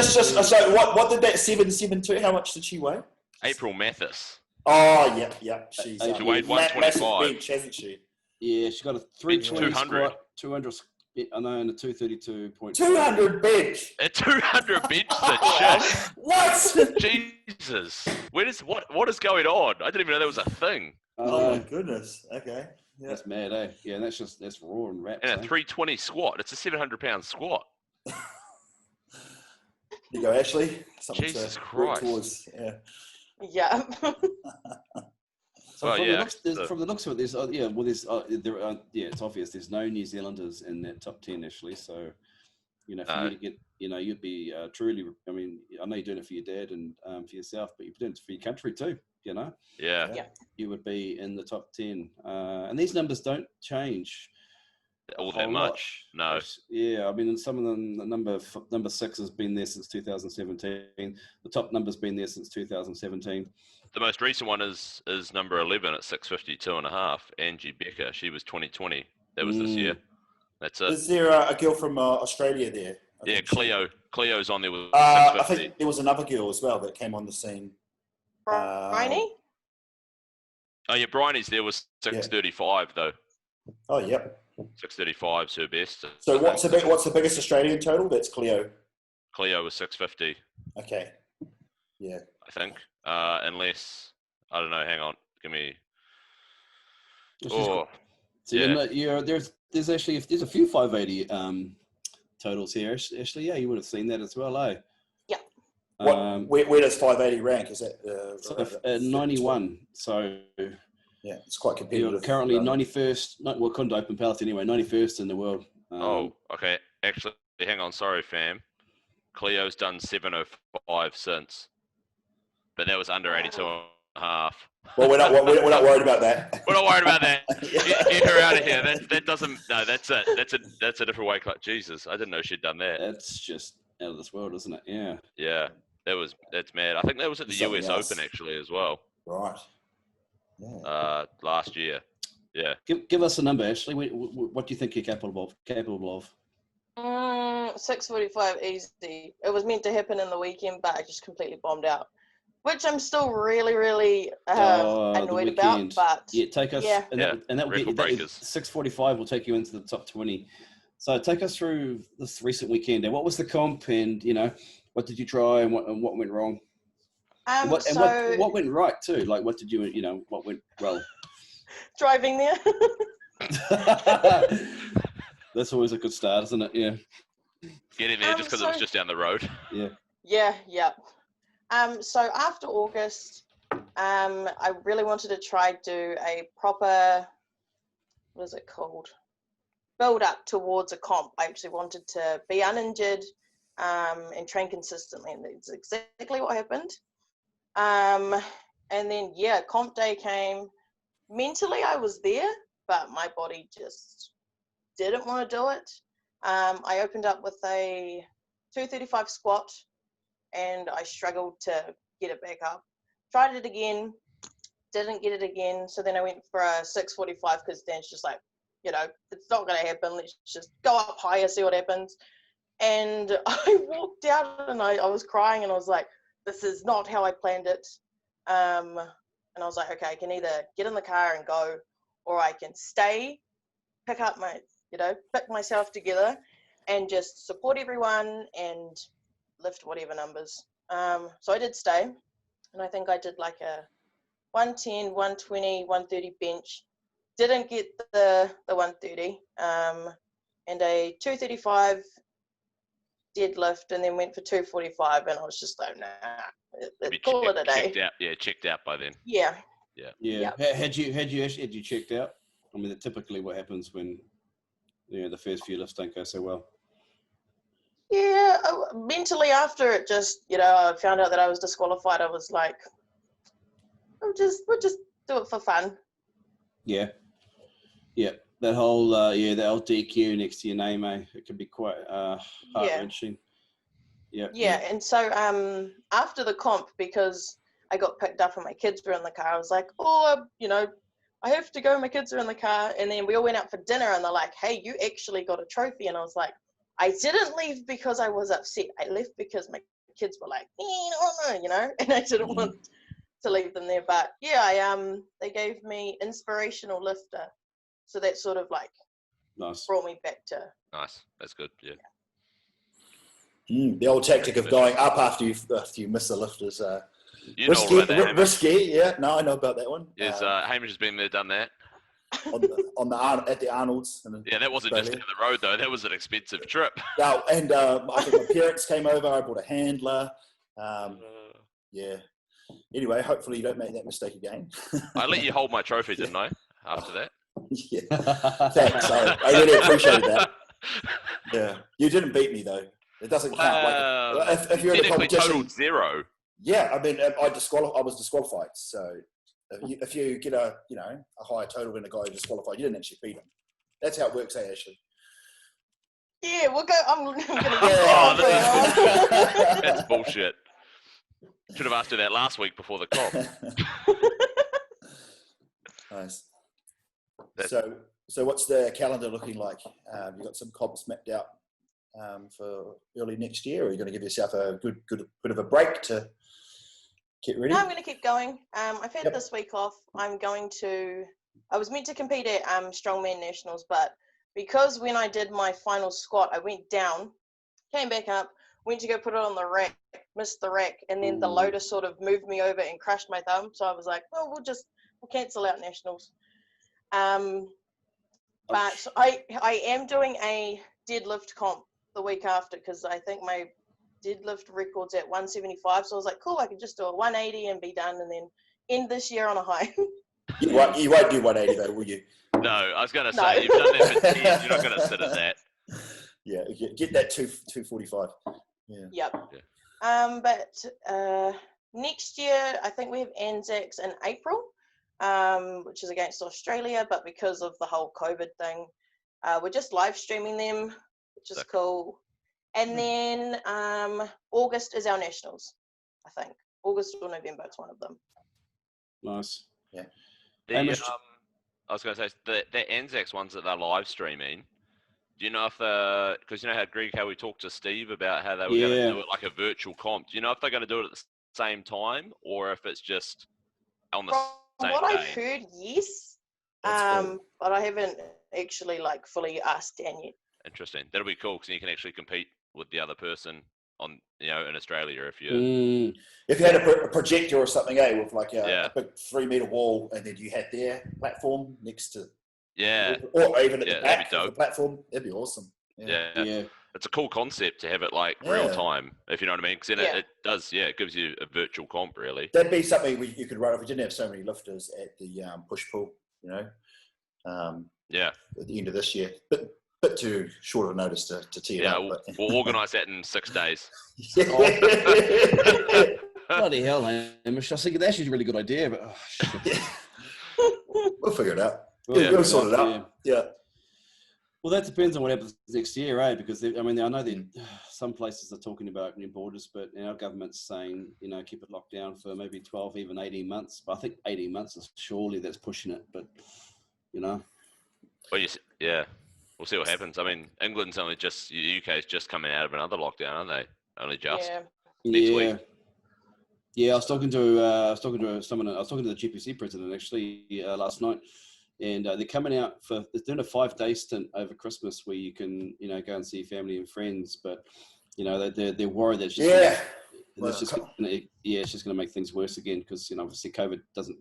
Speaker 3: So what did that 772? How much did she weigh?
Speaker 4: April Mathis.
Speaker 3: Oh yeah. She's
Speaker 4: She weighed 125.
Speaker 3: massive bench, hasn't she?
Speaker 2: Yeah, she got a 320
Speaker 4: 200.
Speaker 2: squat, 200. I know, and a 232.5.
Speaker 3: 200 bench.
Speaker 4: A 200 bench the shit.
Speaker 3: What?
Speaker 4: Jesus. What is going on? I didn't even know there was a thing.
Speaker 3: Oh my goodness. Okay. Yeah.
Speaker 2: That's mad, eh? Yeah, and that's raw and wraps.
Speaker 4: And a 320 squat. It's a 700-pound squat.
Speaker 3: There you go, Ashley. Something
Speaker 4: Jesus
Speaker 3: to
Speaker 4: Christ.
Speaker 3: work towards. Yeah.
Speaker 5: Yeah.
Speaker 2: So from the looks of it, it's obvious there's no New Zealanders in that top 10 actually. So, for you to get, you'd be truly. I mean, I know you're doing it for your dad and for yourself, but you're doing it for your country too.
Speaker 4: Yeah.
Speaker 2: You would be in the top 10, and these numbers don't change
Speaker 4: all that much. No.
Speaker 2: Yeah, I mean, some of them, the number 6 has been there since 2017. The top number's been there since 2017.
Speaker 4: The most recent one is number 11 at 652.5. Angie Becker. She was 2020. That was this year. That's it.
Speaker 3: Is there a girl from Australia there?
Speaker 4: Yeah, Cleo. Cleo's on there with 650.
Speaker 3: I think there was another girl as well that came on the scene.
Speaker 5: Bryony?
Speaker 4: Oh yeah, Bryony's there was 635 though.
Speaker 3: Oh yep.
Speaker 4: 635's her best.
Speaker 3: So what's the biggest Australian total? That's Cleo.
Speaker 4: Cleo was 650.
Speaker 3: Okay. Yeah.
Speaker 4: I think. Unless I don't know. Hang on. Give me.
Speaker 2: There's actually there's a few 580 totals here. Actually, yeah, you would have seen that as well, eh?
Speaker 5: Yeah.
Speaker 3: Where does 580 rank? Is that
Speaker 2: 91? So
Speaker 3: yeah, it's quite competitive.
Speaker 2: You're currently 91st. Well, couldn't open pallet anyway. 91st in the world.
Speaker 4: Okay. Actually, hang on. Sorry, fam. Cleo's done 705 since, but that was under 82.5.
Speaker 3: Well, we're not worried about that.
Speaker 4: We're not worried about that. Get her out of here. That doesn't. No, that's it. That's a different weight class. Jesus, I didn't know she'd done that.
Speaker 2: That's just out of this world, isn't it? Yeah.
Speaker 4: Yeah. That's mad. I think that was at the US Open actually as well.
Speaker 3: Right. Yeah.
Speaker 4: Last year. Yeah.
Speaker 2: Give us a number, Ashley. What do you think you're capable of?
Speaker 5: 645 easy. It was meant to happen in the weekend, but I just completely bombed out. Which I'm still really, really annoyed about. But
Speaker 2: yeah, take us.
Speaker 5: Yeah.
Speaker 2: And that will get you. 645 will take you into the top 20 So take us through this recent weekend. And what was the comp? And what did you try? And what went wrong? What went right too? Like, what did you what went well?
Speaker 5: Driving there.
Speaker 2: That's always a good start, isn't it? Yeah.
Speaker 4: Getting there just because it was just down the road.
Speaker 2: Yeah.
Speaker 5: Yeah. So after August, I really wanted to try do a proper, what is it called? Build up towards a comp. I actually wanted to be uninjured and train consistently, and that's exactly what happened. And then comp day came. Mentally, I was there, but my body just didn't want to do it. I opened up with a 235 squat, and I struggled to get it back up. Tried it again, didn't get it again. So then I went for a 645 because Dan's just like, it's not going to happen. Let's just go up higher, see what happens. And I walked out and I was crying and I was like, this is not how I planned it. And I was like, okay, I can either get in the car and go, or I can stay, pick myself together and just support everyone and lift whatever numbers. So I did stay, and I think I did like a 110, 120, 130 bench. Didn't get the 130, and a 235 deadlift, and then went for 245, and I was just like, nah, call it a day.
Speaker 4: Checked out by then.
Speaker 5: Yeah.
Speaker 2: Had you checked out? I mean, typically what happens when the first few lifts don't go so well.
Speaker 5: Yeah, mentally after it, just I found out that I was disqualified. I was like, we'll just do it for fun. Yeah.
Speaker 2: That whole that old DQ next to your name, it can be quite heart-wrenching.
Speaker 5: Yeah, and so after the comp, because I got picked up and my kids were in the car, I was like, I have to go. My kids are in the car, and then we all went out for dinner, and they're like, hey, you actually got a trophy, and I was like, I didn't leave because I was upset. I left because my kids were like, and I didn't want to leave them there. But they gave me inspirational lifter. So that sort of like brought me back to.
Speaker 4: Nice. That's good. Yeah.
Speaker 3: The old tactic of going up after you miss the lift is risky.
Speaker 4: Know about that,
Speaker 3: risky. Yeah. No, I know about that one.
Speaker 4: Yes. Hamish has been there, done that.
Speaker 3: At the Arnold's.
Speaker 4: That wasn't just down the road though. That was an expensive trip.
Speaker 3: No, and I think my parents came over. I brought a handler. Anyway, hopefully you don't make that mistake again.
Speaker 4: I let you hold my trophy, didn't I? After that.
Speaker 3: Yeah. Thanks. I really appreciate that. Yeah. You didn't beat me though. It doesn't count. Like if you're in a competition.
Speaker 4: Totaled 0.
Speaker 3: Yeah, I mean, I was disqualified. So if you get a higher total than a guy who disqualified, you didn't actually beat him. That's how it works, Ashley.
Speaker 5: Yeah, we'll go. I'm going to
Speaker 4: get That's bullshit. Should have asked her that last week before the comp.
Speaker 3: Nice. So what's the calendar looking like? You got some comps mapped out for early next year, or are you going to give yourself a good bit of a break to get ready?
Speaker 5: No, I'm going to keep going. I've had this week off. I was meant to compete at Strongman Nationals, but because when I did my final squat, I went down, came back up, went to go put it on the rack, missed the rack, and then the loader sort of moved me over and crushed my thumb. So I was like, well, we'll cancel out Nationals. But I am doing a deadlift comp the week after, because I think my deadlift record's at 175. So I was like, cool, I can just do a 180 and be done, and then end this year on a high.
Speaker 3: You won't do 180 though, will you?
Speaker 4: No, I was going to say, you've done that for 10, you're not going to sit at that.
Speaker 3: Yeah, get that 245. Yeah.
Speaker 5: Yep. Yeah. But next year, I think we have Anzacs in April, which is against Australia, but because of the whole COVID thing, we're just live streaming them, which is cool. And then August is our Nationals, I think. August or November, it's one of them.
Speaker 2: Nice.
Speaker 3: Yeah.
Speaker 4: I was going to say, the Anzacs ones that they're live streaming, do you know if because you know how we talked to Steve about how they were going to do it like a virtual comp. Do you know if they're going to do it at the same time, or if it's just on the same
Speaker 5: From what
Speaker 4: day?
Speaker 5: I've heard, yes. But I haven't actually fully asked Dan yet.
Speaker 4: Interesting. That'll be cool because you can actually compete with the other person on, in Australia if you.
Speaker 3: If you had a projector or something, with like a big 3-meter wall, and then you had their platform next to.
Speaker 4: Yeah.
Speaker 3: Or even at the back
Speaker 4: of
Speaker 3: the platform, that'd be awesome.
Speaker 4: Yeah. It's a cool concept to have it like real time, if you know what I mean. Because then it does, it gives you a virtual comp, really.
Speaker 3: That'd be something you could run if we didn't have so many lifters at the push-pull, at the end of this year. But bit too short of a notice to tee it up.
Speaker 4: We'll organise that in 6 days.
Speaker 2: Bloody hell, Hamish. I was thinking that's actually a really good idea, but
Speaker 3: we'll figure it out. We'll sort it out. Yeah.
Speaker 2: Well, that depends on what happens next year, eh? Because I know that some places are talking about new borders, but our government's saying, keep it locked down for maybe 12, even 18 months. But I think 18 months is surely that's pushing it. But
Speaker 4: Well, we'll see what happens. I mean, England's only just, the UK's just coming out of another lockdown, aren't they? Only just next week.
Speaker 2: Yeah, I was talking to the GPC president actually last night. And they're coming out they're doing a 5-day stint over Christmas where you can, go and see family and friends. But, they're worried that it's just it's just going to make things worse again because, obviously COVID doesn't,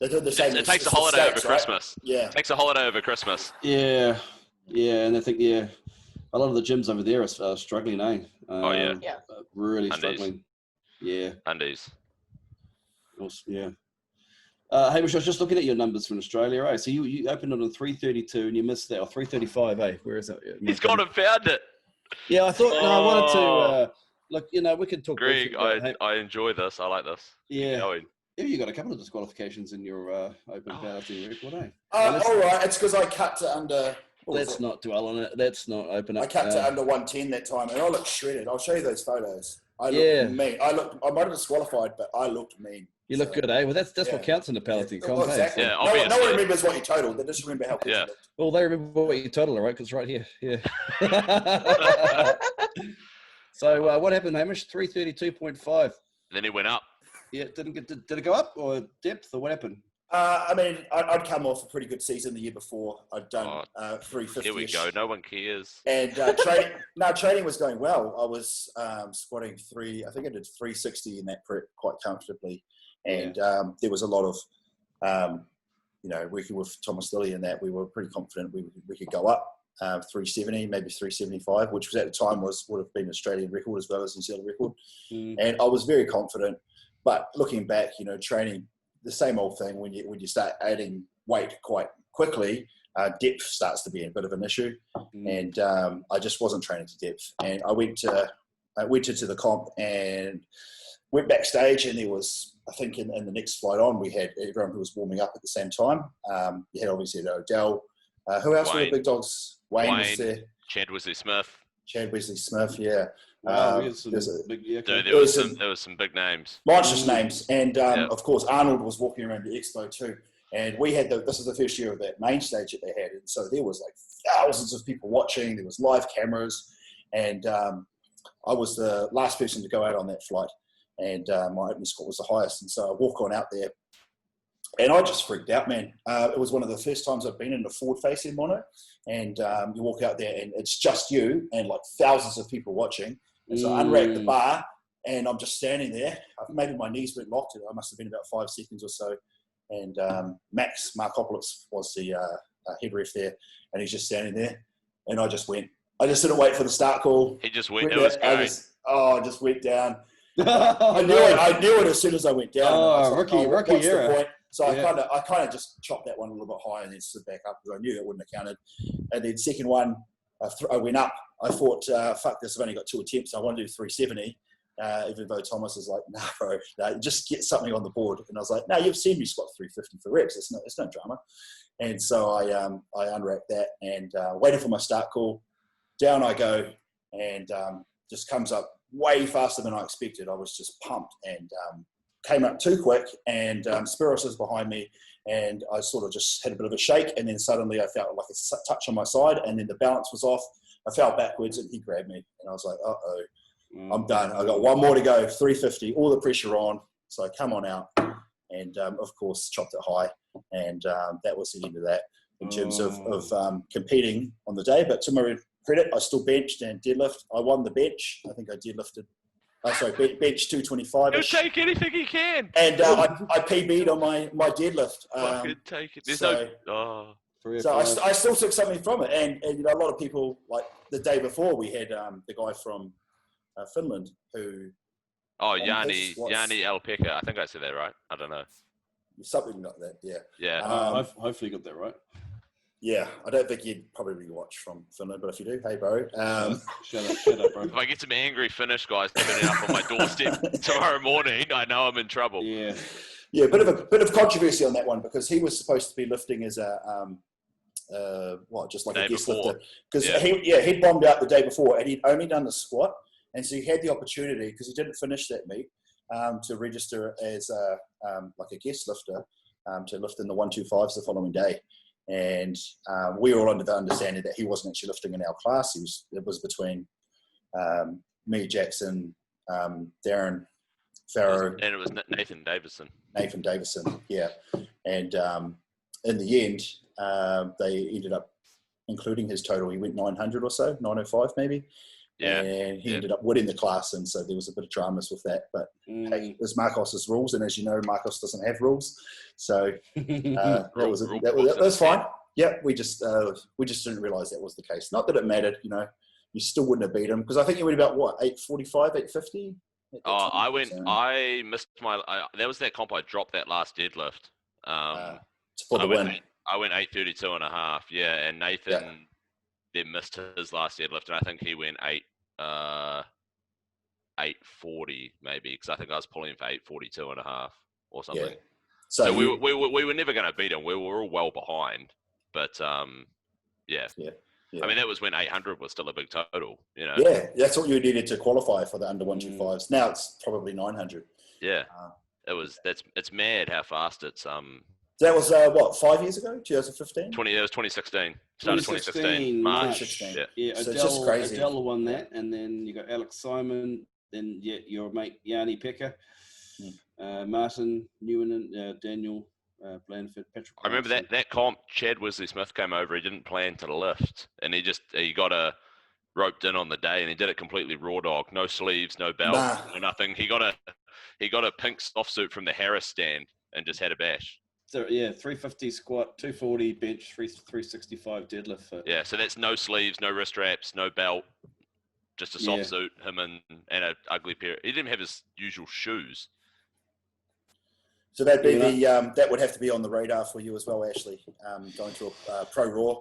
Speaker 3: They're doing the same.
Speaker 4: It takes a holiday over Christmas.
Speaker 3: Yeah.
Speaker 4: It takes a holiday over Christmas.
Speaker 2: Yeah. And I think, a lot of the gyms over there are struggling, eh? Really struggling. Yeah.
Speaker 4: Undies.
Speaker 2: Yeah. Hamish, I was just looking at your numbers from Australia, eh? So you opened it on 3:32 and you missed that, or 3:35, eh? Where is it?
Speaker 4: He's gone and found it.
Speaker 2: Yeah, I thought, I wanted to, look, we can talk.
Speaker 4: Greg, I enjoy this. I like this.
Speaker 2: Yeah. You got a couple of disqualifications in your open powerlifting record, eh?
Speaker 3: All right, it's because I cut to under.
Speaker 2: Let's not dwell on it. Let's not open up.
Speaker 3: I cut to under 110 that time, and I looked shredded. I'll show you those photos. I looked mean. I might have disqualified, but I looked mean. You
Speaker 2: look good, eh? Well, that's what counts in the powerlifting comp.
Speaker 3: Exactly.
Speaker 4: Yeah,
Speaker 3: no one remembers what you totaled. They just remember how good you looked.
Speaker 2: Well, they remember what you totaled, right? Because it's right here. Yeah. So what happened, Hamish? 332.5.
Speaker 4: Then it went up.
Speaker 2: Yeah, did it go up or depth or what happened?
Speaker 3: I'd come off a pretty good season the year before. I'd done 350.
Speaker 4: Here we go. No one cares.
Speaker 3: And training was going well. I was squatting I think I did 360 in that prep quite comfortably. And there was a lot of, working with Thomas Lilly and that, we were pretty confident we could go up 370, maybe 375, which was at the time would have been Australian record as well as New Zealand record. And I was very confident. But looking back, training, the same old thing when you start adding weight quite quickly, depth starts to be a bit of an issue. And I just wasn't training to depth. And I went into the comp and went backstage, and there was, I think in the next flight on, we had everyone who was warming up at the same time. You had obviously Odell. Who else were the big dogs? Wayne was there.
Speaker 4: Chad Wesley Smith,
Speaker 3: yeah.
Speaker 2: Wow,
Speaker 4: there was some big names.
Speaker 3: Monstrous names. And of course, Arnold was walking around the expo too. And we had this is the first year of that main stage that they had. And so there was like thousands of people watching. There was live cameras. And I was the last person to go out on that flight. And my opening score was the highest. And so I walk on out there. And I just freaked out, man. It was one of the first times I've been in a forward-facing mono. And you walk out there and it's just you and like thousands of people watching. And so I unracked the bar and I'm just standing there. Maybe my knees weren't locked. I must have been about 5 seconds or so. And Max Markopoulos was the head ref there. And he's just standing there. And I just went. I just didn't wait for the start call.
Speaker 4: He just went. It was great.
Speaker 3: I just went down. I knew it as soon as I went down.
Speaker 2: Rookie era.
Speaker 3: So I kind of just chopped that one a little bit higher and then stood back up because I knew that wouldn't have counted. And then second one, I went up. I thought, fuck this, I've only got 2 attempts. I want to do 370. Even though Thomas is like, nah, bro, just get something on the board. And I was like, no, you've seen me squat 350 for reps. It's no drama. And so I unwrapped that and waited for my start call. Down I go and just comes up way faster than I expected. I was just pumped and came up too quick and Spiros was behind me and I sort of just had a bit of a shake and then suddenly I felt like a touch on my side and then the balance was off. I fell backwards and he grabbed me and I was like, uh-oh, I'm done. I got one more to go, 350, all the pressure on. So I come on out and of course chopped it high and that was the end of that. in terms of competing on the day. But to my credit, I still benched and deadlift. I won the bench. I think I deadlifted. Bench 225.
Speaker 4: He'll take anything he can.
Speaker 3: And I PB'd on my deadlift.
Speaker 4: Fucking take it. There's
Speaker 3: I still took something from it. And you know, a lot of people, like the day before, we had the guy from Finland who.
Speaker 4: Oh, Yanni Alpeka. I think I said that right. I don't know.
Speaker 3: Something like that, yeah.
Speaker 2: Yeah. Hopefully you got that right.
Speaker 3: Yeah, I don't think you'd probably watch from Finland, but if you do, hey, bro.
Speaker 2: Shut up, bro.
Speaker 4: If I get some angry Finnish guys turning up on my doorstep tomorrow morning, I know I'm in trouble.
Speaker 2: Yeah.
Speaker 3: Yeah, bit of controversy on that one because he was supposed to be lifting as a just like a guest lifter because he'd bombed out the day before and he'd only done the squat, and so he had the opportunity because he didn't finish that meet to register as like a guest lifter to lift in the 125s the following day. And we were all under the understanding that he wasn't actually lifting in our class. It was between me, Jackson, Darren Farrow.
Speaker 4: And it was Nathan Davison.
Speaker 3: Yeah. And in the end, they ended up including his total. He went 900 or so, 905 maybe.
Speaker 4: Yeah.
Speaker 3: And he ended up winning the class. And so there was a bit of dramas with that. But hey, it was Marcos's rules. And as you know, Marcos doesn't have rules. So that was fine. Yeah, we just didn't realise that was the case. Not that it mattered, you know. You still wouldn't have beat him because I think you went about what 845, 850.
Speaker 4: I missed my. There was that comp. I dropped that last deadlift.
Speaker 3: For the win.
Speaker 4: I went 832.5. Yeah, and Nathan then missed his last deadlift, and I think he went 840 maybe because I think I was pulling for 842.5 or something. Yeah. So we were never going to beat him. We were all well behind, but yeah. I mean, that was when 800 was still a big total, you know.
Speaker 3: Yeah, that's what you needed to qualify for the under 125s. Now it's probably 900.
Speaker 4: Yeah, it's mad how fast it's.
Speaker 3: That was 5 years ago, 2015.
Speaker 4: It was 2016. Started 2016 March.
Speaker 3: 2016.
Speaker 2: Yeah,
Speaker 3: so it's just crazy.
Speaker 2: Adele won that, and then you got Alex Simon, then your mate Yanni Pekka, Martin Newen, Daniel. Blandford, Patrick.
Speaker 4: I remember that comp. Chad Wesley Smith came over. He didn't plan to lift, and he got roped in on the day, and he did it completely raw dog. No sleeves, no belt, no nothing. He got a pink soft suit from the Harris stand and just had a bash.
Speaker 2: So 350 squat, 240 bench, 365 deadlift.
Speaker 4: Yeah, so that's no sleeves, no wrist wraps, no belt, just a soft suit. Him and an ugly pair. He didn't have his usual shoes.
Speaker 3: So that'd be that would have to be on the radar for you as well, Ashleigh. Going to a pro raw.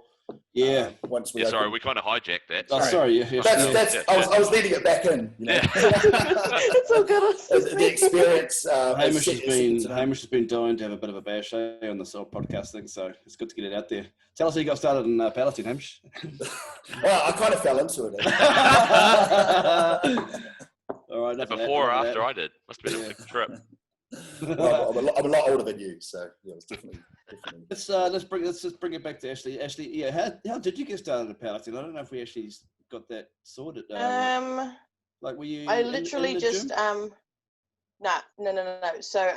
Speaker 2: Yeah.
Speaker 3: Once we
Speaker 4: sorry, we kind of hijacked that.
Speaker 2: Oh, sorry.
Speaker 3: I was leading it back in. You know?
Speaker 5: It's all good.
Speaker 3: The experience.
Speaker 2: Hamish has been dying to have a bit of a bash on this old podcast thing, so it's good to get it out there. Tell us how you got started in powerlifting, Hamish.
Speaker 3: Well, I kind of fell into it.
Speaker 4: All right. Before or after I did, must have been a big trip.
Speaker 3: Well, I'm a lot older than you, so yeah, it's definitely.
Speaker 2: Let's just bring it back to Ashleigh. Ashleigh, yeah, how did you get started in powerlifting? I don't know if we actually got that sorted. Like, were you?
Speaker 5: I literally just no. So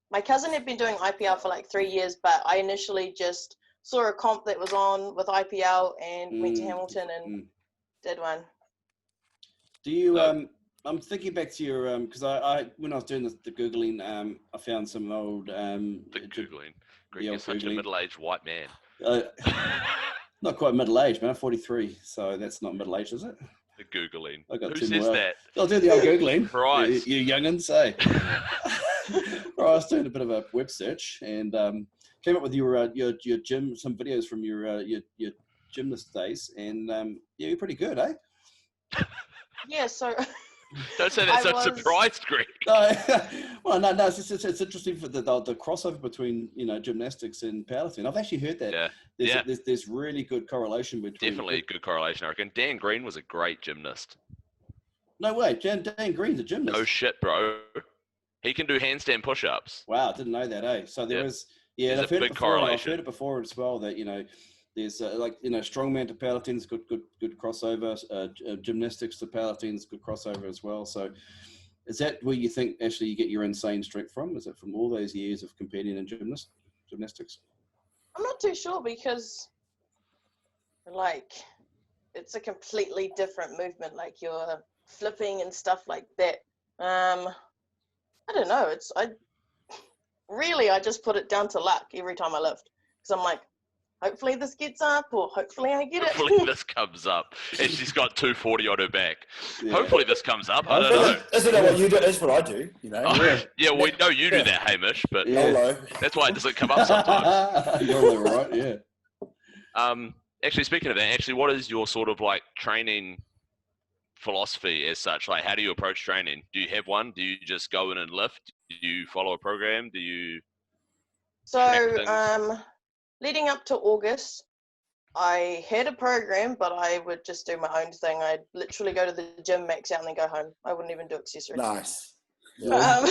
Speaker 5: my cousin had been doing IPL for like 3 years, but I initially just saw a comp that was on with IPL and went to Hamilton and did one.
Speaker 2: Do you? I'm thinking back to your because I when I was doing the googling, I found some old
Speaker 4: googling. Greg is such a middle-aged white man.
Speaker 2: Not quite middle-aged, man. I'm 43, so that's not middle-aged, is it?
Speaker 4: The googling.
Speaker 2: Who
Speaker 4: says that?
Speaker 2: I'll do the old googling.
Speaker 4: Right.
Speaker 2: You young'uns, say. I was doing a bit of a web search and came up with your gym, some videos from your gymnast days, and you're pretty good, eh?
Speaker 5: Yeah. So.
Speaker 4: Don't say that so surprised, Greg.
Speaker 2: Well, no. It's interesting for the crossover between gymnastics and powerlifting. I've actually heard that.
Speaker 4: Yeah.
Speaker 2: There's really good correlation between.
Speaker 4: Definitely good correlation. I reckon Dan Green was a great gymnast.
Speaker 2: No way, Dan Green's a gymnast.
Speaker 4: No shit, bro. He can do handstand push-ups.
Speaker 2: Wow, I didn't know that. So there is. Yeah, I've heard it before as well. That there's strongman to powerlifting is good crossover. Gymnastics to powerlifting is good crossover as well. So, is that where you think actually you get your insane strength from? Is it from all those years of competing in gymnastics?
Speaker 5: I'm not too sure because, like, it's a completely different movement. Like you're flipping and stuff like that. I don't know. I just put it down to luck every time I lift because I'm like, hopefully this gets up or hopefully I get
Speaker 4: Hopefully
Speaker 5: it.
Speaker 4: this comes up. And she's got 240 on her back. Yeah. Hopefully this comes up. I don't know.
Speaker 3: Isn't that what you do? That's what I do, you know.
Speaker 4: Oh, yeah, we know you do that, Hamish, but that's why it doesn't come up sometimes.
Speaker 2: You're right, yeah.
Speaker 4: Actually, speaking of that, what is your sort of like training philosophy as such? Like, how do you approach training? Do you have one? Do you just go in and lift? Do you follow a program? Do you?
Speaker 5: So, leading up to August, I had a program, but I would just do my own thing. I'd literally go to the gym, max out, and then go home. I wouldn't even do accessories.
Speaker 3: Nice.
Speaker 2: Yeah.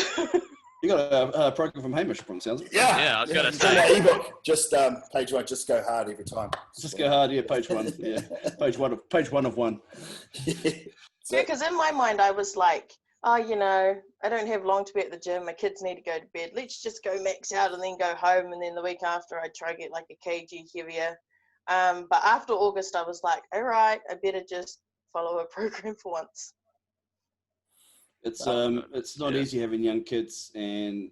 Speaker 2: You got a program from Hamish, from sounds it?
Speaker 3: Yeah,
Speaker 4: I was going to
Speaker 3: it's
Speaker 4: say.
Speaker 3: in my ebook, just page 1, just go hard every time.
Speaker 2: Just go hard, yeah, page 1. Yeah, page one of 1.
Speaker 5: Yeah, because in my mind, I was like, oh, you know, I don't have long to be at the gym. My kids need to go to bed. Let's just go max out and then go home. And then the week after, I try to get like a kg heavier. But after August, I was like, all right, I better just follow a program for once.
Speaker 2: It's not easy having young kids and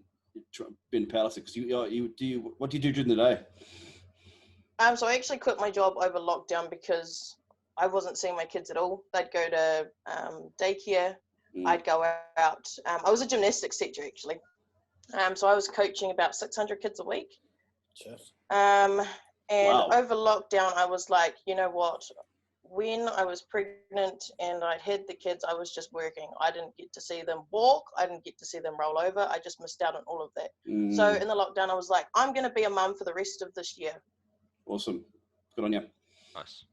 Speaker 2: being powerlifting because what do you do during the day?
Speaker 5: So I actually quit my job over lockdown because I wasn't seeing my kids at all. They'd go to daycare. I'd go out. I was a gymnastics teacher actually. So I was coaching about 600 kids a week. And over lockdown, I was like, you know what? When I was pregnant and I had the kids, I was just working. I didn't get to see them walk. I didn't get to see them roll over. I just missed out on all of that. So in the lockdown, I was like, I'm going to be a mum for the rest of this year.
Speaker 2: Awesome. Good on you.
Speaker 4: Nice.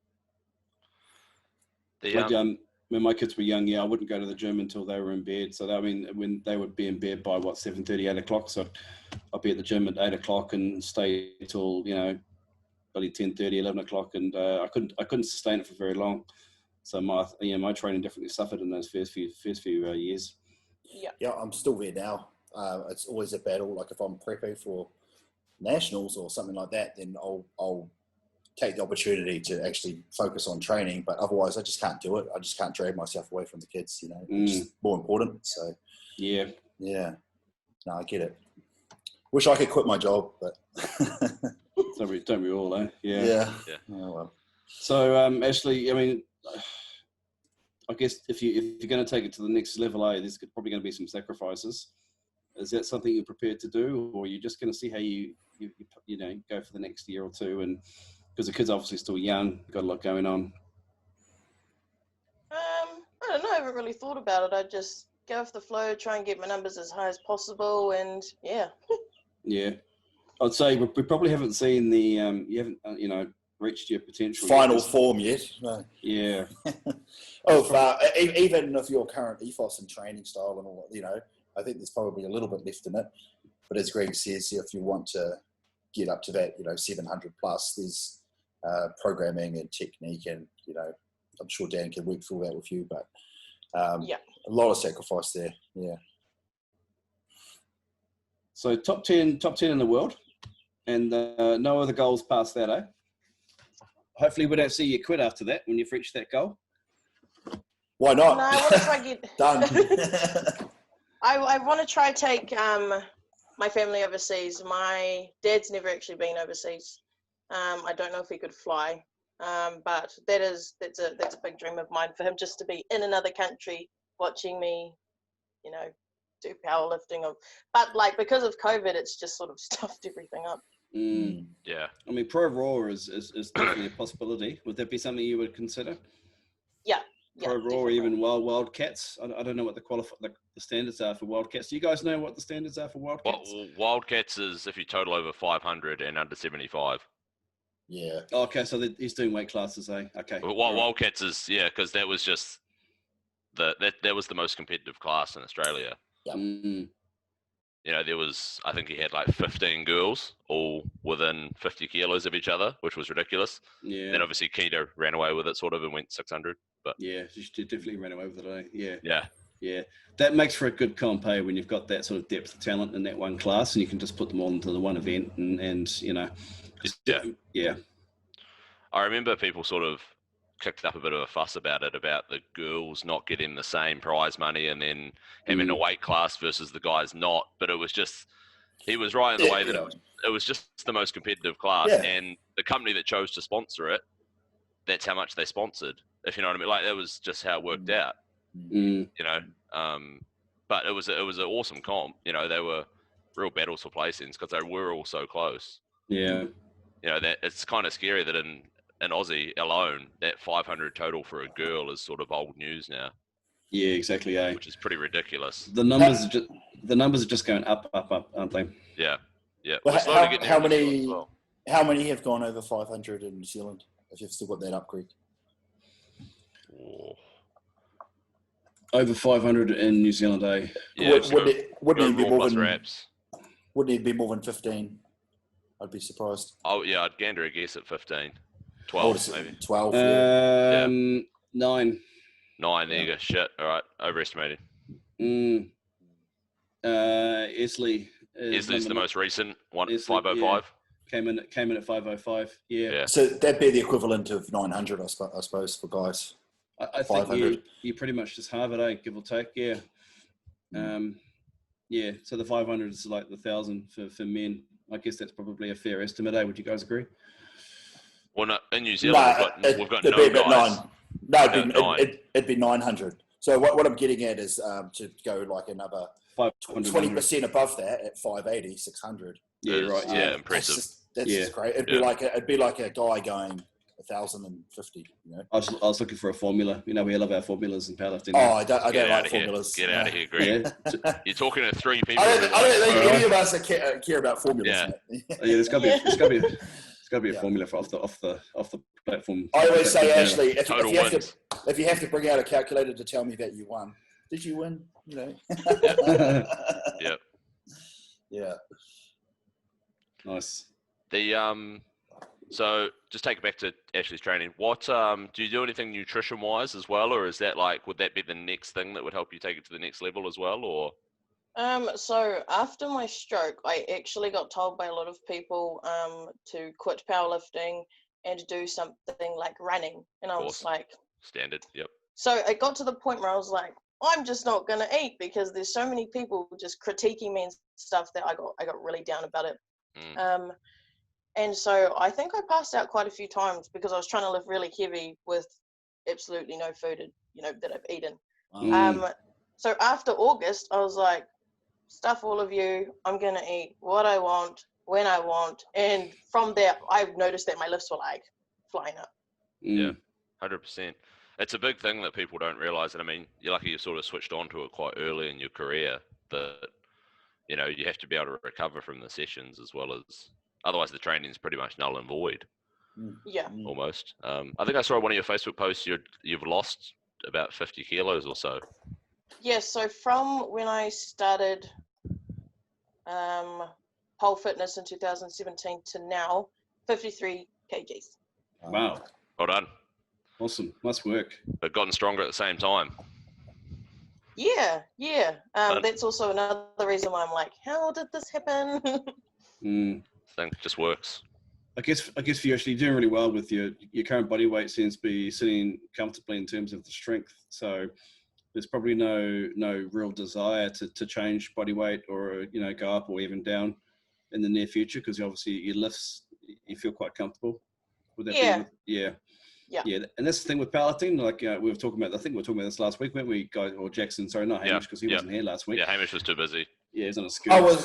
Speaker 2: When my kids were young, I wouldn't go to the gym until they were in bed. So, when they would be in bed by, 7:30, 8 o'clock. So I'd be at the gym at 8 o'clock and stay till, 10:30, 11 o'clock. And I couldn't sustain it for very long. So my training definitely suffered in those first few years.
Speaker 3: Yeah, I'm still there now. It's always a battle. Like if I'm prepping for nationals or something like that, then I'll take the opportunity to actually focus on training, but otherwise I just can't do it. I just can't drag myself away from the kids, It's just more important. So yeah, no, I get it. Wish I could quit my job, but
Speaker 2: don't we all, eh?
Speaker 3: Yeah.
Speaker 2: Oh, well. So Ashleigh, I mean, I guess if you're going to take it to the next level, there's probably going to be some sacrifices. Is that something you're prepared to do, or are you just going to see how you go for the next year or two? And because the kid's obviously still young, got a lot going on.
Speaker 5: I don't know. I haven't really thought about it. I just go with the flow, try and get my numbers as high as possible, and yeah.
Speaker 2: Yeah, I'd say we probably haven't seen the you haven't reached your potential
Speaker 3: final form yet. No.
Speaker 2: Yeah.
Speaker 3: Even of your current ethos and training style and all, I think there's probably a little bit left in it. But as Greg says, if you want to get up to that, 700 plus, there's programming and technique, and I'm sure Dan can work through that with you. But a lot of sacrifice there. Yeah.
Speaker 2: So top 10 in the world, and no other goals past that, eh? Hopefully we don't see you quit after that when you've reached that goal.
Speaker 3: Why not?
Speaker 5: No, I want to try get
Speaker 3: done.
Speaker 5: I want to try take my family overseas. My dad's never actually been overseas. I don't know if he could fly, but that's a big dream of mine for him, just to be in another country watching me, do powerlifting. But because of COVID, it's just sort of stuffed everything up.
Speaker 4: Yeah.
Speaker 2: I mean, Pro Raw is definitely a possibility. Would that be something you would consider?
Speaker 5: Yeah.
Speaker 2: Pro Raw, or even Wildcats. I don't know what the standards are for Wildcats. Do you guys know what the standards are for Wildcats?
Speaker 4: Well, Wildcats is if you total over 500 and under 75.
Speaker 3: Yeah.
Speaker 2: Okay, so he's doing weight classes, eh? Okay.
Speaker 4: Well, Wildcats is because that was just that was the most competitive class in Australia.
Speaker 3: Yeah.
Speaker 4: There was, I think he had like 15 girls all within 50 kilos of each other, which was ridiculous.
Speaker 2: Yeah.
Speaker 4: Then obviously Keita ran away with it sort of and went 600. But
Speaker 2: yeah, she definitely ran away with it, eh? Yeah.
Speaker 4: Yeah.
Speaker 2: Yeah, that makes for a good comp, hey, when you've got that sort of depth of talent in that one class, and you can just put them all into the one event, and you know, yeah.
Speaker 4: I remember people sort of kicked up a bit of a fuss about it, about the girls not getting the same prize money and then having a weight class versus the guys not. But it was just, he was right in the way that it was just the most competitive class, and the company that chose to sponsor it, that's how much they sponsored, if you know what I mean. Like, that was just how it worked out, you know. But it was an awesome comp. You know, they were real battles for placings because they were all so close.
Speaker 2: Yeah.
Speaker 4: You know, that it's kind of scary that in Aussie alone, that 500 total for a girl is sort of old news now.
Speaker 2: Yeah, exactly.
Speaker 4: Which is pretty ridiculous.
Speaker 2: The numbers are just going up, aren't they?
Speaker 4: Yeah.
Speaker 3: Well, how many have gone over 500 in New Zealand? If you've still got that up, Greg.
Speaker 2: Over 500 in New Zealand, eh?
Speaker 4: Yeah.
Speaker 3: Wouldn't it be more than 15? I'd be surprised.
Speaker 4: Oh yeah, I'd gander a guess at 15, 12 maybe.
Speaker 3: 12.
Speaker 2: 9.
Speaker 4: 9. There you go. Shit. All right. Overestimated.
Speaker 2: Ashleigh.
Speaker 4: Ashleigh's the most recent one.
Speaker 2: Ashleigh,
Speaker 4: 505.
Speaker 2: Came in at 505. Yeah.
Speaker 3: So that'd be the equivalent of 900, I suppose, for guys.
Speaker 2: I think you pretty much just halve it, eh? Give or take. Yeah. Yeah. So the 500 is like the 1,000 for men. I guess that's probably a fair estimate, eh? Would you guys agree?
Speaker 4: Well, no, in New Zealand, we've got no guys.
Speaker 3: It'd be 900. So what I'm getting at is to go like another 20% above that at 580, 600.
Speaker 2: Yeah, right.
Speaker 4: Yeah, impressive.
Speaker 3: That's just great. It'd be like a guy going 1,050. You know.
Speaker 2: I was looking for a formula. You know, we love our formulas in powerlifting.
Speaker 3: Oh, I don't like formulas.
Speaker 4: Get out of here, Greg. Yeah. You're talking to 3 people.
Speaker 3: I don't think any of us care about formulas.
Speaker 4: Yeah.
Speaker 2: There's got to be a formula for off the platform.
Speaker 3: I always say, Ashleigh, if you have to bring out a calculator to tell me that you won, did you win? You know.
Speaker 4: Yep.
Speaker 3: Yeah.
Speaker 2: Nice.
Speaker 4: So just take it back to Ashleigh's training. What do you do anything nutrition wise as well, or is that would that be the next thing that would help you take it to the next level as well, or?
Speaker 5: So after my stroke, I actually got told by a lot of people to quit powerlifting and do something like running, and I was like,
Speaker 4: standard. Yep.
Speaker 5: So it got to the point where I was like, I'm just not gonna eat because there's so many people just critiquing me and stuff that I got really down about it. And so I think I passed out quite a few times because I was trying to lift really heavy with absolutely no food, that I've eaten. So after August, I was like, stuff all of you. I'm going to eat what I want, when I want. And from there, I've noticed that my lifts were flying up.
Speaker 4: Yeah, 100%. It's a big thing that people don't realize. And I mean, you're lucky you sort of switched onto it quite early in your career that, you have to be able to recover from the sessions as well as, otherwise the training is pretty much null and void.
Speaker 5: Yeah.
Speaker 4: Almost. I think I saw one of your Facebook posts, you've lost about 50 kilos or so.
Speaker 5: Yes, so from when I started pole fitness in 2017 to now, 53 kgs.
Speaker 2: Wow.
Speaker 4: Well done.
Speaker 2: Awesome. Nice work.
Speaker 4: But gotten stronger at the same time.
Speaker 5: Yeah. That's also another reason why I'm like, how did this happen?
Speaker 4: Thing just works.
Speaker 2: I guess for you, actually, you're doing really well with your current body weight seems to be sitting comfortably in terms of the strength. So there's probably no real desire to change body weight or go up or even down in the near future because obviously your lifts you feel quite comfortable with that. Yeah. And that's the thing with powerlifting. We were talking about, I think we were talking about this last week, weren't we, guys? Or Jackson? Sorry, not Hamish because he wasn't here last week.
Speaker 4: Yeah, Hamish was too busy.
Speaker 2: Yeah, he was on a scooter.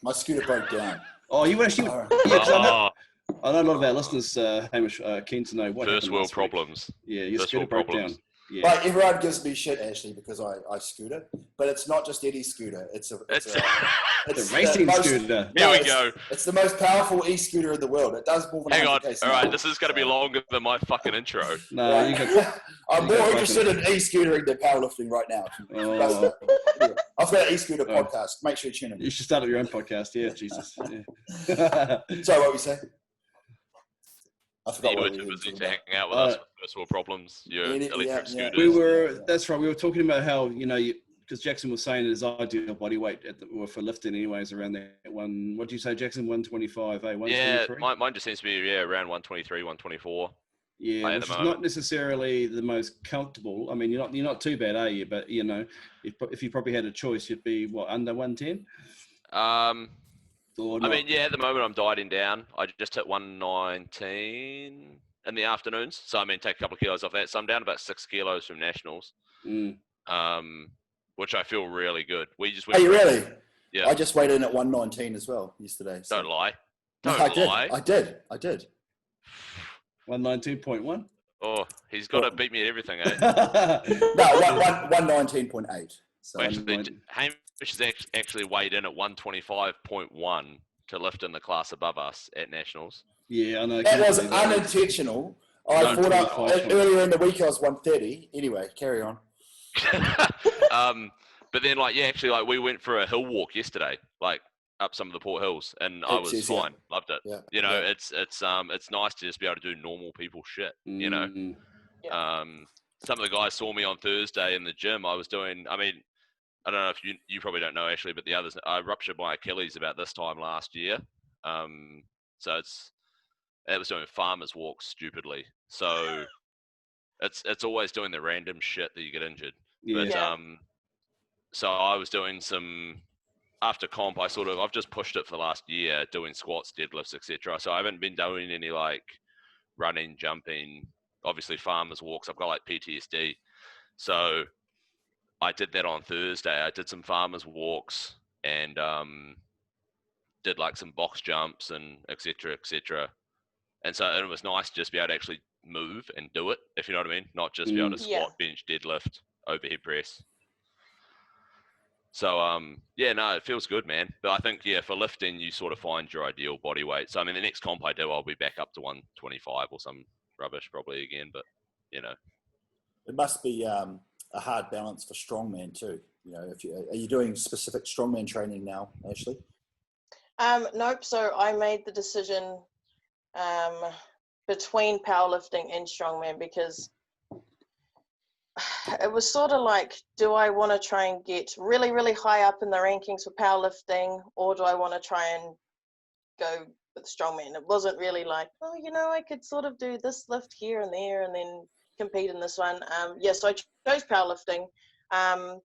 Speaker 3: My scooter broke down.
Speaker 2: Oh, you actually? Yeah, I know a lot of our listeners, Hamish, keen to know what
Speaker 4: first world problems.
Speaker 2: Yeah, your scooter broke down. Yeah.
Speaker 3: Right, everyone gives me shit, Ashleigh, because I scooter, but it's not just any scooter. It's a
Speaker 2: racing scooter.
Speaker 4: Here we go.
Speaker 3: It's the most powerful e-scooter in the world. It does more than
Speaker 4: Hang on. All right, this is going to be longer than my fucking intro.
Speaker 2: No,
Speaker 3: right. I'm more interested in e-scootering than powerlifting right now.
Speaker 2: Oh.
Speaker 3: I've got an e-scooter podcast. Make sure you tune in.
Speaker 2: You should start up your own podcast. Yeah, Jesus. Yeah.
Speaker 3: Sorry, what were you saying? I forgot
Speaker 4: you were too busy to hang out with us for first world problems. Your electric scooters.
Speaker 2: We were. That's right. We were talking about how because Jackson was saying his ideal body weight for lifting anyways around that one. What do you say, Jackson? 125, 123?
Speaker 4: Yeah, mine just seems to be around 123, 124.
Speaker 2: Yeah, which is not necessarily the most comfortable. I mean, you're not too bad, are you? But if you probably had a choice, you'd be under 110.
Speaker 4: I mean, yeah, at the moment I'm dieting down. I just hit 119 in the afternoons. So I mean, take a couple of kilos off that. So I'm down about 6 kilos from nationals. Which I feel really good. We just went.
Speaker 3: Are you really?
Speaker 4: Yeah.
Speaker 3: I just weighed in at 119 as well yesterday. So.
Speaker 4: Don't lie.
Speaker 3: I did.
Speaker 2: 119.1.
Speaker 4: Oh, he's got to beat me at everything, eh?
Speaker 3: No, 119.8. So
Speaker 4: Hamish has actually weighed in at 125.1 to lift in the class above us at nationals.
Speaker 2: Yeah, I know.
Speaker 3: That was unintentional. I thought earlier in the week I was 130. Anyway, carry on.
Speaker 4: But then, we went for a hill walk yesterday, up some of the Port Hills, and I was fine. Yeah. Loved it. Yeah. It's nice to just be able to do normal people shit. Some of the guys saw me on Thursday in the gym. I was doing. I mean, I don't know if you probably don't know, Ashleigh, but the others. I ruptured my Achilles about this time last year. So it was doing farmers walks stupidly. So it's always doing the random shit that you get injured. Yeah. But so I was doing some. After comp, I've just pushed it for the last year, doing squats, deadlifts, etc. So I haven't been doing any running, jumping, obviously farmers walks. I've got PTSD. So I did that on Thursday. I did some farmers walks and did some box jumps and etc. And so it was nice to just be able to actually move and do it, if you know what I mean, not just be able to squat, bench, deadlift, overhead press. So, it feels good, man. But I think, for lifting, you sort of find your ideal body weight. So, I mean, the next comp I do, I'll be back up to 125 or some rubbish probably again. But,
Speaker 3: It must be a hard balance for strongman too. Are you doing specific strongman training now, Ashleigh?
Speaker 5: Nope. So I made the decision between powerlifting and strongman because it was sort of do I want to try and get really, really high up in the rankings for powerlifting, or do I want to try and go with strongman? It wasn't really I could sort of do this lift here and there and then compete in this one. So I chose powerlifting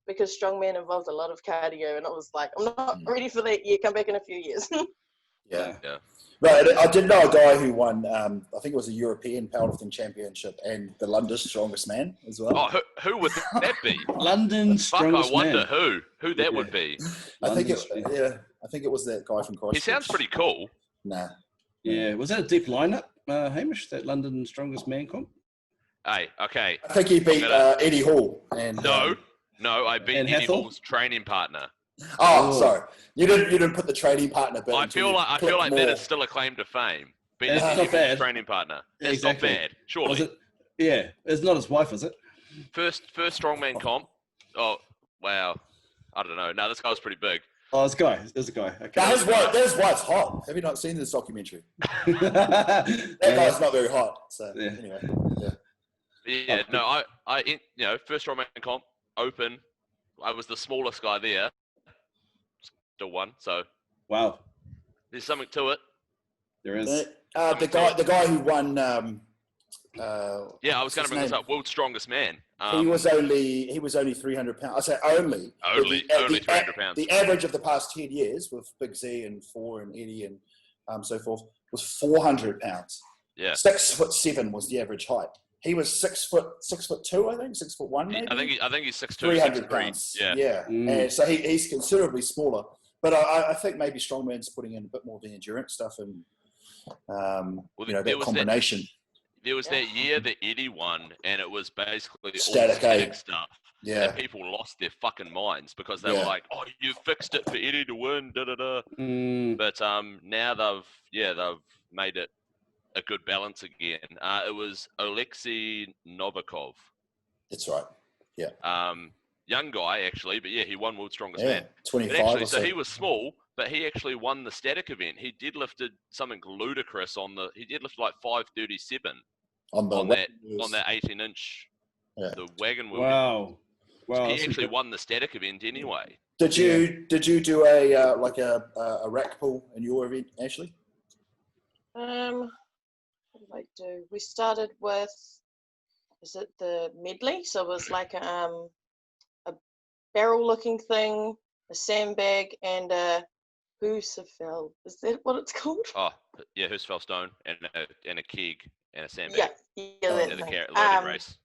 Speaker 5: because strongman involved a lot of cardio, and it was I'm not ready for that yet. Come back in a few years.
Speaker 3: Yeah. Right, I did know a guy who won, I think it was a European powerlifting championship and the London strongest man as well.
Speaker 4: Oh, who would that be?
Speaker 2: London strongest man.
Speaker 4: I wonder who that would be.
Speaker 3: I think it was that guy from Christchurch.
Speaker 4: He sounds pretty cool.
Speaker 3: Nah.
Speaker 2: Yeah, was that a deep lineup, Hamish? That London strongest man comp?
Speaker 4: Hey, okay.
Speaker 3: I think he beat Eddie Hall. And
Speaker 4: no, I beat Eddie Hall's training partner.
Speaker 3: Oh, sorry. You didn't put the training partner.
Speaker 4: I feel like that is still a claim to fame. Being Eddie Hall's training partner. It's not bad, surely.
Speaker 2: It's not his wife, is it?
Speaker 4: First strongman comp. Oh wow, I don't know. No, this guy was pretty big.
Speaker 2: Oh, there's a guy. Okay.
Speaker 3: Now, his wife's hot. Have you not seen this documentary? That guy's not very hot. So anyway,
Speaker 4: yeah. No, I first strongman comp, open. I was the smallest guy there. Still won. So
Speaker 2: wow,
Speaker 4: there's something to it.
Speaker 2: There is.
Speaker 3: The guy who won.
Speaker 4: I was going to bring this up. World's strongest man.
Speaker 3: He was only 300 pounds. I say only.
Speaker 4: Only 300 pounds.
Speaker 3: The average of the past 10 years with Big Z and Four and Eddie and so forth was 400 pounds.
Speaker 4: Yeah.
Speaker 3: 6'7" was the average height. He was 6'2", I think, 6'1", maybe.
Speaker 4: I think he's 6'2",
Speaker 3: 300 pounds. Yeah. And so he's considerably smaller. But I think maybe strongman's putting in a bit more of the endurance stuff and that combination.
Speaker 4: There was that year that Eddie won, and it was basically
Speaker 3: static
Speaker 4: stuff.
Speaker 3: Yeah.
Speaker 4: And people lost their fucking minds because they were like, "Oh, you fixed it for Eddie to win." Da da da. But now they've made it a good balance again. It was Alexi Novikov.
Speaker 3: That's right. Yeah.
Speaker 4: Young guy actually, but he won World's Strongest Man.
Speaker 3: 25
Speaker 4: actually,
Speaker 3: or so.
Speaker 4: He was small, but he actually won the static event. He deadlifted something ludicrous he deadlifted 537.
Speaker 3: on
Speaker 4: that 18-inch, the wagon wheel.
Speaker 2: Wow.
Speaker 4: So he actually won the static event anyway.
Speaker 3: Did you do a rack pull in your event, Ashleigh?
Speaker 5: What did I do? We started with, is it the medley? So it was like a barrel-looking thing, a sandbag, and a Husafel. Is that what it's called?
Speaker 4: Oh, yeah, Husafel stone and a keg and a sandbag.
Speaker 5: Yeah, that
Speaker 4: The
Speaker 5: thing.
Speaker 4: carrot loading race.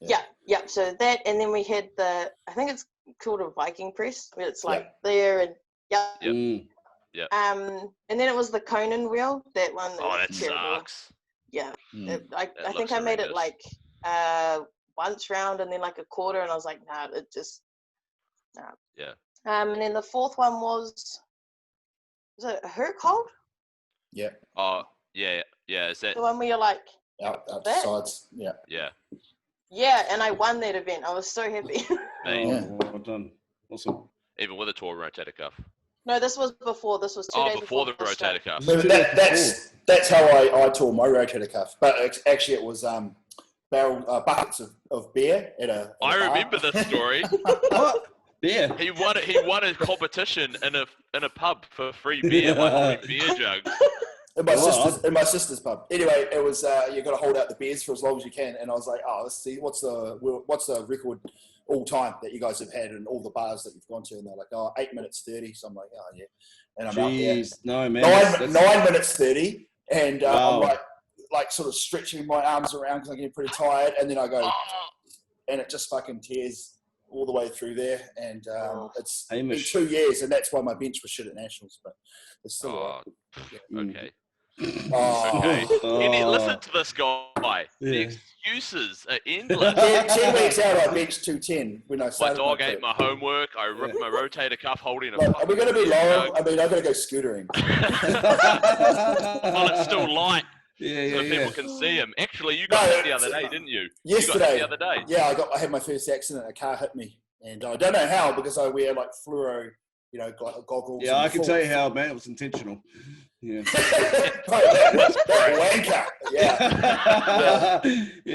Speaker 5: Yeah. So that, and then we had I think it's called a Viking press, where it's like there and
Speaker 4: Yeah.
Speaker 5: And then it was the Conan wheel, that one.
Speaker 4: Oh, that
Speaker 5: terrible.
Speaker 4: sucks.
Speaker 5: Yeah. I think
Speaker 4: looks
Speaker 5: I made it
Speaker 4: horrendous.
Speaker 5: like once round and then like a quarter, and I was like, nah, it just, nah.
Speaker 4: Yeah.
Speaker 5: And then the fourth one was it a Herc hold?
Speaker 3: Yeah.
Speaker 4: Oh, yeah. Is that?
Speaker 5: The one where you're like,
Speaker 3: Out the
Speaker 5: that?
Speaker 3: sides. Yeah.
Speaker 4: Yeah.
Speaker 5: yeah, and I won that event. I was so happy.
Speaker 2: Well done. Awesome.
Speaker 4: Even with a torn rotator cuff.
Speaker 5: No, this was before. This was 2 days
Speaker 4: before the
Speaker 5: start.
Speaker 4: rotator cuff.
Speaker 3: That's how I tore my rotator cuff. But actually, it was buckets of beer at a
Speaker 4: I
Speaker 3: bar.
Speaker 4: remember this story.
Speaker 2: What? Beer.
Speaker 4: He won a competition in a pub for free beer by holding beer jugs.
Speaker 3: In my sister's pub. Anyway, it was you got to hold out the beers for as long as you can, and I was like, let's see what's the record all time that you guys have had in all the bars that you've gone to, and they're like 8 minutes 30. So I'm like, yeah, and I'm out there.
Speaker 2: No man.
Speaker 3: 9 minutes 30, and
Speaker 2: Wow.
Speaker 3: I'm like sort of stretching my arms around because I'm getting pretty tired, and then I go, and it just fucking tears all the way through there, and it's
Speaker 2: Hamish.
Speaker 3: been 2 years, and that's why my bench was shit at nationals, but it's still
Speaker 4: Okay.
Speaker 3: okay.
Speaker 4: You need to listen to this guy. The excuses are endless.
Speaker 3: 10 weeks out, I benched 210 when I
Speaker 4: My
Speaker 3: started.
Speaker 4: dog ate my homework. I ripped my rotator cuff holding a.
Speaker 3: Are we going to be long? I mean, I'm going to go scootering.
Speaker 4: While it's still light, so people can see him. Actually, you got hit the other day, didn't you?
Speaker 3: Yesterday.
Speaker 4: You got hit the other day.
Speaker 3: Yeah, I had my first accident. A car hit me, and I don't know how because I wear like fluoro, goggles.
Speaker 2: Yeah, I can tell you how, man. It was intentional. Yeah.
Speaker 3: that wanker. Yeah.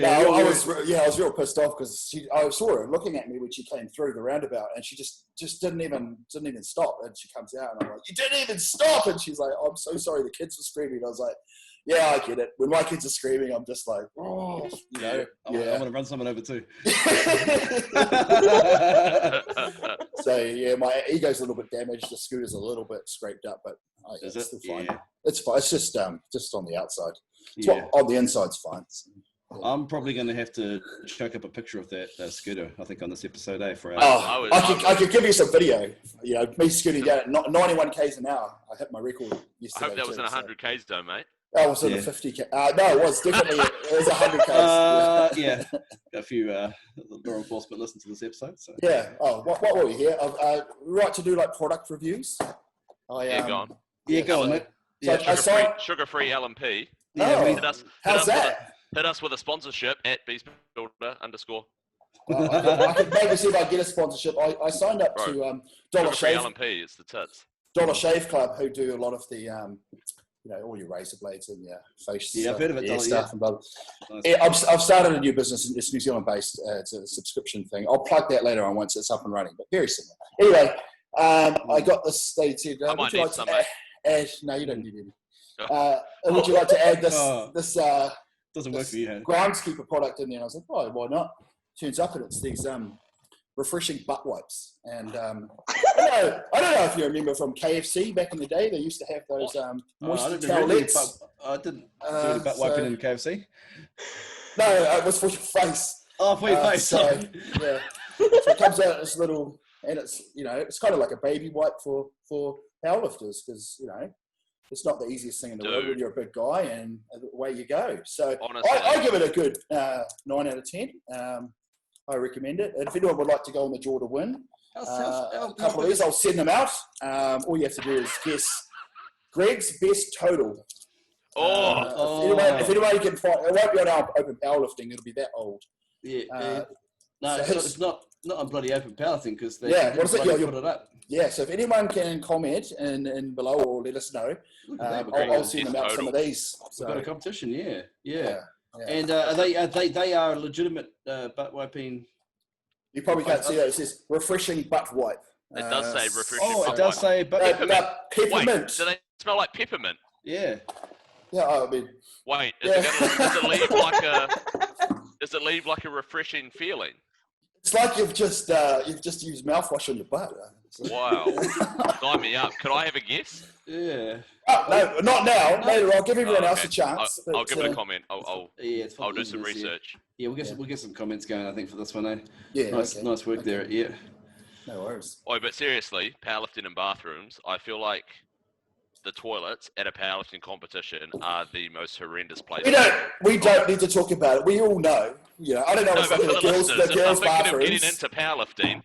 Speaker 3: I was real pissed off because I saw her looking at me when she came through the roundabout, and she just didn't even stop. And she comes out, and I'm like, "You didn't even stop!" And she's like, "I'm so sorry, the kids were screaming." I was like, "Yeah, I get it. When my kids are screaming, I'm just like, oh,
Speaker 2: I want to run someone over too."
Speaker 3: So yeah, my ego's a little bit damaged. The scooter's a little bit scraped up, but it's still fine.
Speaker 2: Yeah.
Speaker 3: It's fine. It's just on the outside. On the inside's fine.
Speaker 2: I'm probably going to have to choke up a picture of that scooter, I think, on this episode, for our...
Speaker 3: I could give you some video. Me scooting down at 91 k's an hour. I hit my record yesterday.
Speaker 4: I hope that was in 100 k's though, mate.
Speaker 3: I was in the 50 k. No, it was definitely it was 100 k's.
Speaker 2: Yeah, got a few law enforcement listen to this episode. So.
Speaker 3: Yeah. Oh, what were we here? Right to do like product reviews.
Speaker 4: Go on.
Speaker 2: Yeah, go on, mate.
Speaker 3: So
Speaker 4: Sugar-free LMP.
Speaker 3: Yeah, how's that?
Speaker 4: Hit us with a sponsorship at beastbuilder_.
Speaker 3: I could maybe see if I get a sponsorship. I signed up to Dollar Shave.
Speaker 4: LMP, it's the tits.
Speaker 3: Dollar Shave Club, who do a lot of the all your razor blades and your face
Speaker 2: I've heard of it,
Speaker 3: stuff and blah, blah.
Speaker 2: Nice.
Speaker 3: Yeah, I've started a new business. It's New Zealand based. It's a subscription thing. I'll plug that later on once it's up and running, but very similar. Anyway, I got this. They said, would you like to add? No, you don't need any. Would you like to add this
Speaker 2: doesn't work for you, hey?
Speaker 3: groundskeeper product in there? And I was like, oh, why not? Turns up and it's these refreshing butt wipes. And I don't know if you remember from KFC back in the day, they used to have those moisture towelettes.
Speaker 2: I didn't do any butt wiping in KFC.
Speaker 3: No, it was for your face.
Speaker 2: Oh, for your face.
Speaker 3: So, yeah. So it comes out this little, and it's, it's kind of like a baby wipe for powerlifters because, it's not the easiest thing in the world when you're a big guy and away you go. So I give it a good 9 out of 10. I recommend it. And if anyone would like to go on the draw to win, a couple of these, I'll send them out. All you have to do is guess Greg's best total. If anyone can find, it won't be on our Open Powerlifting. It'll be that old.
Speaker 2: Yeah. No, so it's not on bloody Open Powerlifting because they
Speaker 3: what is it?
Speaker 2: put it up.
Speaker 3: Yeah, so if anyone can comment in below or let us know, I'll send them out some of these.
Speaker 2: We've got a competition, yeah. And they are legitimate butt wiping.
Speaker 3: You probably can't see that. It says refreshing butt wipe.
Speaker 4: It does say refreshing.
Speaker 2: Oh, it does say
Speaker 4: peppermint.
Speaker 3: Peppermint.
Speaker 4: Wait, do they smell like peppermint?
Speaker 2: Yeah.
Speaker 3: Yeah, I mean.
Speaker 4: Wait, does it leave like a refreshing feeling?
Speaker 3: It's like you've just used mouthwash on your butt.
Speaker 4: Wow. Sign me up. Could I have a guess?
Speaker 2: Yeah.
Speaker 3: Oh, no, not now. Later, I'll give everyone else a chance.
Speaker 4: I'll give it a comment. I'll do some research.
Speaker 2: Yeah, we'll get some comments going, I think, for this one, eh?
Speaker 3: Yeah.
Speaker 2: Nice work there. Yeah.
Speaker 3: No worries.
Speaker 4: Oh, but seriously, powerlifting and bathrooms, I feel like the toilets at a powerlifting competition are the most horrendous places.
Speaker 3: We don't need to talk about it. We all know. I don't know what's like in the girls' bathroom.
Speaker 4: Getting into powerlifting,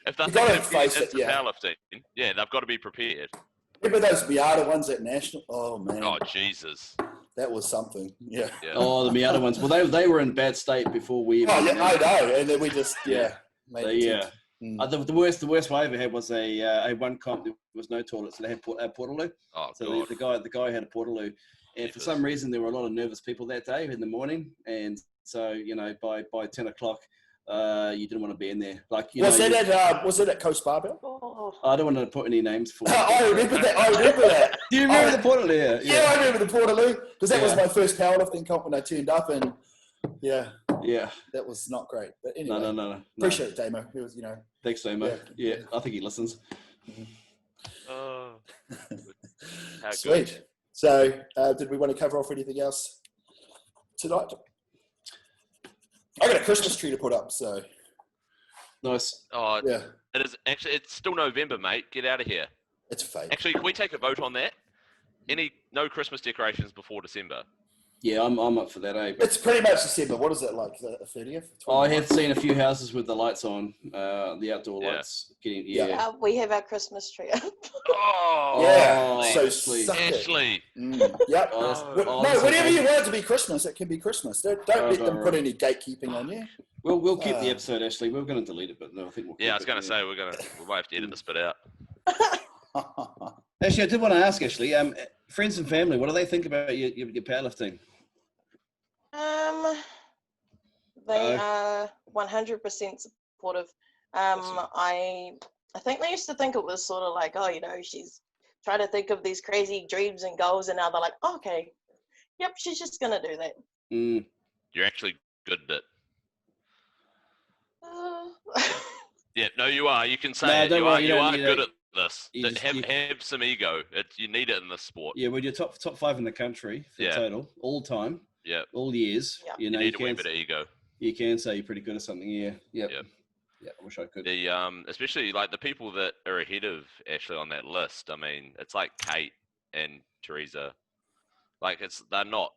Speaker 4: if they're thinking of getting into powerlifting, they've got to be prepared.
Speaker 3: Remember those Miata ones at National? Oh, man.
Speaker 4: Oh, Jesus.
Speaker 3: That was something. Yeah.
Speaker 2: Oh, the Miata ones. Well, they were in bad state before we.
Speaker 3: I know. And then we just,
Speaker 2: The worst one I ever had was a one comp. There was no toilet, so they had portaloo.
Speaker 4: Oh,
Speaker 2: so
Speaker 4: God.
Speaker 2: the guy had a portaloo, and for some reason there were a lot of nervous people that day in the morning, and so by 10 o'clock, you didn't want to be in there. Was
Speaker 3: it at Coast Barbell?
Speaker 5: Oh.
Speaker 2: I don't want to put any names for.
Speaker 3: I remember that.
Speaker 2: Do you remember the portaloo?
Speaker 3: Yeah, I remember the portaloo because that was my first powerlifting comp when I turned up, and that was not great. But anyway,
Speaker 2: no.
Speaker 3: Appreciate it, Damo. It was,
Speaker 2: Thanks, Damo. Yeah, I think he listens.
Speaker 4: Oh,
Speaker 3: sweet. Good. So, did we want to cover off anything else tonight? I got a Christmas tree to put up, so
Speaker 2: nice.
Speaker 4: Oh, yeah. It is actually. It's still November, mate. Get out of here.
Speaker 3: It's fake.
Speaker 4: Actually, can we take a vote on that? No Christmas decorations before December?
Speaker 2: Yeah, I'm up for that, eh?
Speaker 3: It's pretty much December. What is it, like the 30th?
Speaker 2: I have seen a few houses with the lights on, the outdoor lights.
Speaker 5: We have our Christmas tree up.
Speaker 3: So
Speaker 4: Ashleigh.
Speaker 3: Yep. Whenever you want it to be Christmas, it can be Christmas. Don't let them put any gatekeeping on you.
Speaker 2: We'll keep the episode, Ashleigh. We're going to delete it, but no, I think we'll keep
Speaker 4: I was going to say we might have to edit this bit out.
Speaker 2: Actually, I did want to ask, Ashleigh, friends and family, what do they think about your powerlifting?
Speaker 5: They are 100% supportive.
Speaker 2: Awesome.
Speaker 5: I think they used to think it was sort of like, she's trying to think of these crazy dreams and goals, and now they're like, okay, yep, she's just gonna do that.
Speaker 4: You're actually good at it. Yeah, no, you are. You can say it. You are good at this. Have some ego. You need it in this sport.
Speaker 2: Yeah, well, you're top 5 in the country for total, all time.
Speaker 4: Yeah.
Speaker 2: All years.
Speaker 5: Yeah.
Speaker 4: You need a wee bit of ego.
Speaker 2: You can say you're pretty good at something, yeah. Yeah. Yeah, I wish I could.
Speaker 4: Especially like the people that are ahead of Ashleigh on that list. I mean, it's like Kate and Teresa. Like they're not,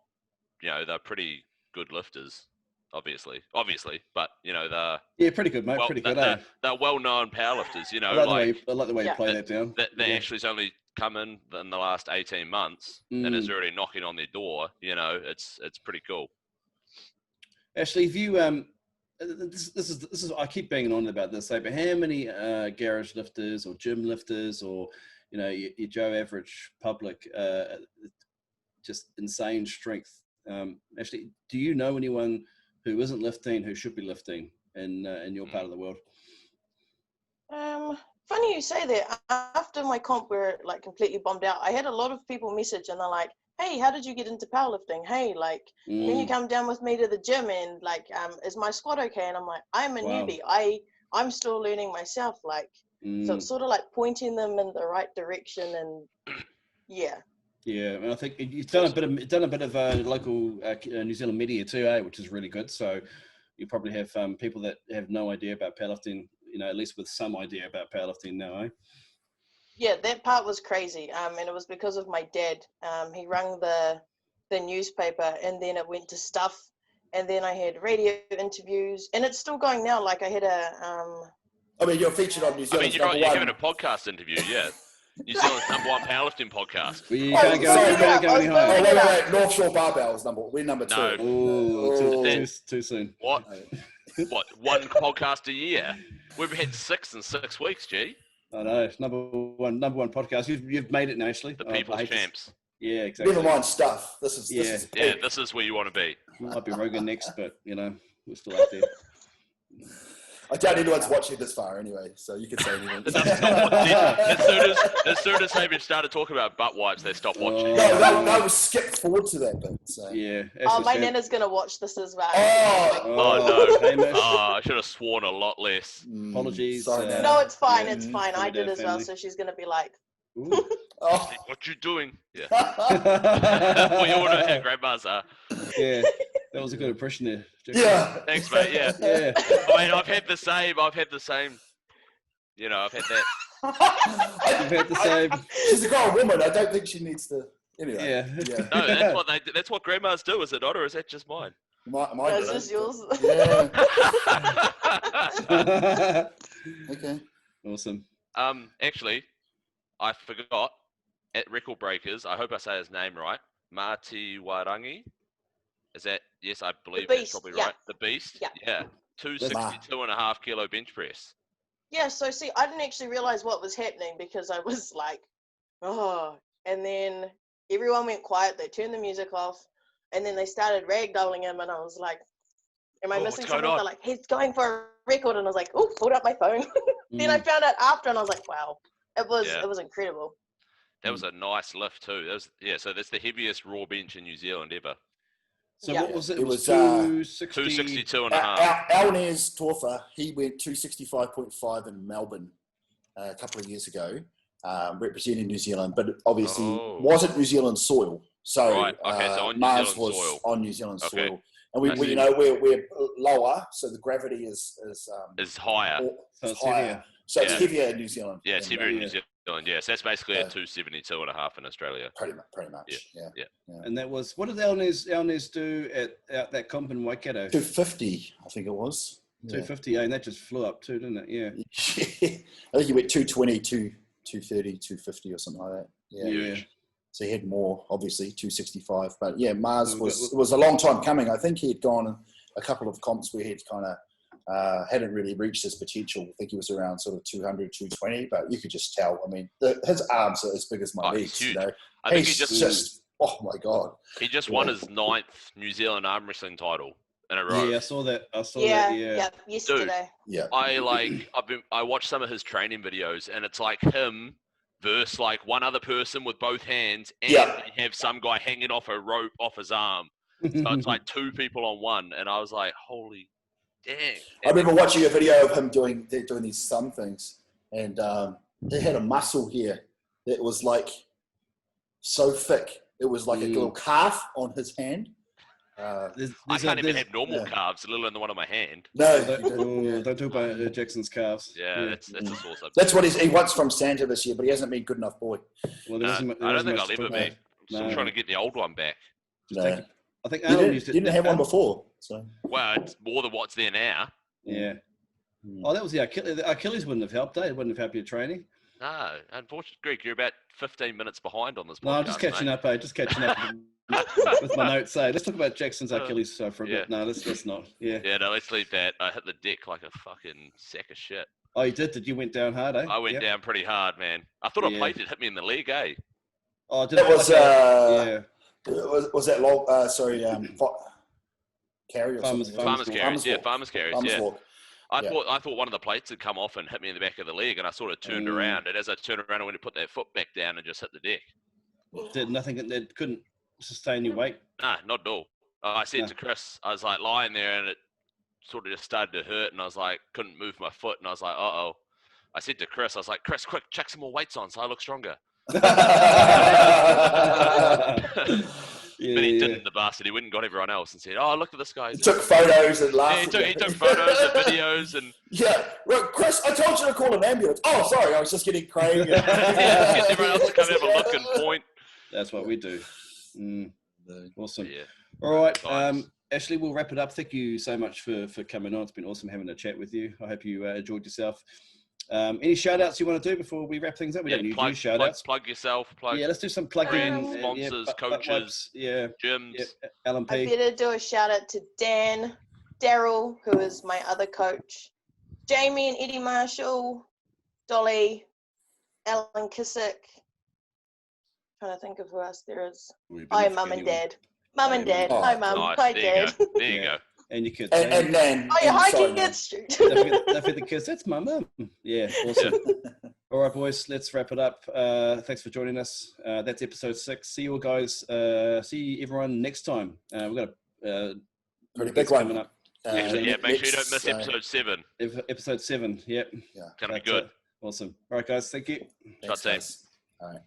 Speaker 4: they're pretty good lifters, obviously, but they're
Speaker 2: pretty good, mate. Pretty good.
Speaker 4: They're well-known powerlifters.
Speaker 2: I like the way you play that down.
Speaker 4: That Ashleigh's only come in the last 18 months and is already knocking on their door. It's pretty cool.
Speaker 2: Ashleigh, if you this is I keep banging on about this, but how many garage lifters or gym lifters or your Joe average public just insane strength? Ashleigh, do you know anyone who isn't lifting who should be lifting in your part of the world?
Speaker 5: Funny you say that. After my comp where it like completely bombed out, I had a lot of people message and they're like, hey, how did you get into powerlifting? Hey, can you come down with me to the gym and is my squat okay? And I'm like, I'm a newbie. I'm still learning myself. So it's sort of like pointing them in the right direction and yeah.
Speaker 2: Yeah, and I think you've done a bit of local New Zealand media too, which is really good. So you probably have people that have no idea about powerlifting, at least with some idea about powerlifting now, eh?
Speaker 5: Yeah, that part was crazy. And it was because of my dad. He rang the newspaper and then it went to stuff. And then I had radio interviews and it's still going now. Like I had
Speaker 3: you're featured on New Zealand.
Speaker 4: You're having a podcast interview, yeah. New Zealand's #1 powerlifting podcast.
Speaker 2: Well, you can't go any higher.
Speaker 3: Wait. North Shore Barbell is we're number 2.
Speaker 2: No. Too soon.
Speaker 4: What? What? One podcast a year? We've had 6 in 6 weeks, G.
Speaker 2: I know. Number one podcast. You've made it, Ashleigh.
Speaker 4: The people's champs.
Speaker 2: Yeah, exactly.
Speaker 3: Never mind stuff. This is
Speaker 4: this is where you want to be.
Speaker 2: Might be Rogan next, but we're still out there.
Speaker 3: I doubt anyone's watching this far anyway, so you can say anything.
Speaker 4: As soon as Hamish started talking about butt wipes, they stopped watching.
Speaker 3: No, they'll skip forward to that bit. So.
Speaker 2: Yeah.
Speaker 5: Oh, my nana's going to watch this as well.
Speaker 4: Oh no.
Speaker 2: Hamish.
Speaker 4: I should have sworn a lot less.
Speaker 2: Apologies.
Speaker 3: Sorry, Nana.
Speaker 5: No, it's fine. It's fine. I did as well,
Speaker 2: family.
Speaker 5: so she's going to be like,
Speaker 3: Oh.
Speaker 4: What you doing? Yeah. We all know how grandmas are.
Speaker 2: Yeah. That was a good impression there. Jackson.
Speaker 3: Yeah.
Speaker 4: Thanks, mate. Yeah.
Speaker 2: Yeah.
Speaker 4: I mean, I've had the same. I've had that.
Speaker 2: You've had the same.
Speaker 3: She's a grown woman. I don't think she needs to. Anyway.
Speaker 2: Yeah.
Speaker 4: No, that's what grandmas do, is it not, or is that just mine?
Speaker 3: Mine
Speaker 5: that's
Speaker 3: did.
Speaker 5: just yours.
Speaker 3: Yeah. Okay.
Speaker 2: Awesome.
Speaker 4: Actually, I forgot at Record Breakers. I hope I say his name right. Marty Warangi. Is that? Yes, I believe that's probably right. The Beast. Yeah. 262.5 kilo bench press.
Speaker 5: Yeah, so see, I didn't actually realize what was happening because I was like, oh, and then everyone went quiet. They turned the music off, and then they started ragdolling him, and I was like, am I missing something? They're like, he's going for a record, and I was like, oh, pulled up my phone. Then I found out after, and I was like, wow, it was incredible.
Speaker 4: That was a nice lift too. So that's the heaviest raw bench in New Zealand ever.
Speaker 2: So what was it?
Speaker 3: It was
Speaker 4: 262.5.
Speaker 3: Alexi Novikov, he went 265.5 in Melbourne a couple of years ago, representing New Zealand, but obviously wasn't New Zealand soil. So,
Speaker 4: right. Okay, so on
Speaker 3: Mars
Speaker 4: New Zealand
Speaker 3: was
Speaker 4: soil.
Speaker 3: on New Zealand
Speaker 4: Okay.
Speaker 3: soil. And we're lower, so the gravity is
Speaker 4: higher.
Speaker 2: So it's
Speaker 3: higher.
Speaker 2: heavier.
Speaker 3: So it's heavier in New Zealand.
Speaker 4: Yeah, it's heavier in New Zealand. Yeah, so that's basically a 272.5 in Australia.
Speaker 3: Pretty much. Yeah.
Speaker 2: And that was, what did Alnes do at that comp in Waikato?
Speaker 3: 250, I think it was.
Speaker 2: 250, and that just flew up too, didn't it? Yeah.
Speaker 3: I think he went 220, 230, 250 or something like that. Yeah.
Speaker 4: Huge.
Speaker 3: So he had more, obviously, 265. But yeah, Mars was a long time coming. I think he had gone a couple of comps where he'd kind of hadn't really reached his potential. I think he was around sort of 200, 220, but you could just tell. I mean, his arms are as big as my legs.
Speaker 4: He's huge.
Speaker 3: I think he just, oh my God.
Speaker 4: He just won his 9th New Zealand arm wrestling title in a row.
Speaker 2: Yeah, I saw that.
Speaker 5: Yeah,
Speaker 4: Dude,
Speaker 5: yesterday.
Speaker 3: Yeah.
Speaker 4: I watched some of his training videos, and it's like him versus like one other person with both hands, and they have some guy hanging off a rope off his arm. So it's like 2 people on one, and I was like, holy dang.
Speaker 3: I remember watching a video of him doing these thumb things, and he had a muscle here that was like so thick. It was like a little calf on his hand.
Speaker 4: I can't even have normal calves, let alone the one on my hand.
Speaker 3: No,
Speaker 2: don't talk about Jackson's calves.
Speaker 4: Yeah, that's a sore subject.
Speaker 3: That's what he wants from Santa this year, but he hasn't been good enough boy.
Speaker 2: Well,
Speaker 4: I don't think I'll ever be. Still trying to get the old one back.
Speaker 2: I think
Speaker 3: Alan didn't have one before. So.
Speaker 4: Well, it's more than what's there now.
Speaker 2: Yeah. Oh, that was the Achilles wouldn't have helped, eh? It wouldn't have helped your training.
Speaker 4: No, unfortunately, Greg, you're about 15 minutes behind on this podcast.
Speaker 2: No, I'm just catching up, eh? Just catching up with my notes, eh? Let's talk about Jackson's Achilles for a bit. No, let's not. Yeah.
Speaker 4: Yeah, no, let's leave that. I hit the deck like a fucking sack of shit.
Speaker 2: Oh, you did? Did you went down hard, eh?
Speaker 4: I went down pretty hard, man. I thought a plate had hit me in the leg, eh?
Speaker 2: Oh, did
Speaker 3: it was,
Speaker 2: yeah.
Speaker 3: Was that long? Carry or
Speaker 2: Farmers
Speaker 4: carries. Yeah, farmers carries. Yeah.
Speaker 3: Walk.
Speaker 4: I thought one of the plates had come off and hit me in the back of the leg, and I sort of turned around. And as I turned around, I went to put that foot back down and just hit the deck.
Speaker 2: Did nothing that couldn't sustain your weight?
Speaker 4: Nah, not at all. I said to Chris, I was like lying there, and it sort of just started to hurt, and I was like, couldn't move my foot, and I was like, uh-oh. I said to Chris, I was like, Chris, quick, chuck some more weights on so I look stronger. But he didn't, the bastard. He went and got everyone else and said, oh, look at this guy.
Speaker 3: He took photos and laughed.
Speaker 4: Yeah, he took photos and videos. And
Speaker 3: yeah. Well, Chris, I told you to call an ambulance. Oh, sorry. I was just getting crazy.
Speaker 4: Get everyone else to come have a look and point.
Speaker 2: That's what we do. Awesome. Yeah. All right. Ashleigh, we'll wrap it up. Thank you so much for coming on. It's been awesome having a chat with you. I hope you enjoyed yourself. Any shout outs you want to do before we wrap things up? We don't usually do shout outs.
Speaker 4: Plug yourself.
Speaker 2: Let's do some plugging.
Speaker 4: Sponsors, coaches, gyms.
Speaker 2: Alan P.
Speaker 5: I better do a shout out to Dan, Daryl, who is my other coach, Jamie and Eddie Marshall, Dolly, Alan Kissick. Trying to think of who else there is. Mum and Dad. Mum and Dad.
Speaker 3: Oh,
Speaker 5: Hi, Mum.
Speaker 4: Nice.
Speaker 5: Hi,
Speaker 4: There you
Speaker 5: Dad.
Speaker 4: go. There you
Speaker 2: Yeah.
Speaker 4: go.
Speaker 2: And your kids.
Speaker 3: And Nan.
Speaker 5: Oh, yeah, hi,
Speaker 3: Sorry, Nan.
Speaker 5: kids.
Speaker 2: Don't forget the kids. That's my mum. Yeah, awesome. All right, boys, let's wrap it up. Thanks for joining us. That's episode 6. See you all, guys. See everyone next time. We've got a
Speaker 3: Pretty big one
Speaker 2: coming up.
Speaker 4: Yeah, make sure you don't miss
Speaker 3: so-
Speaker 4: episode 7.
Speaker 2: Episode 7. Yep.
Speaker 3: Yeah.
Speaker 4: It's going to be good.
Speaker 2: Awesome. All right, guys. Thank you.
Speaker 3: Thanks,
Speaker 4: Team.
Speaker 3: guys. All right.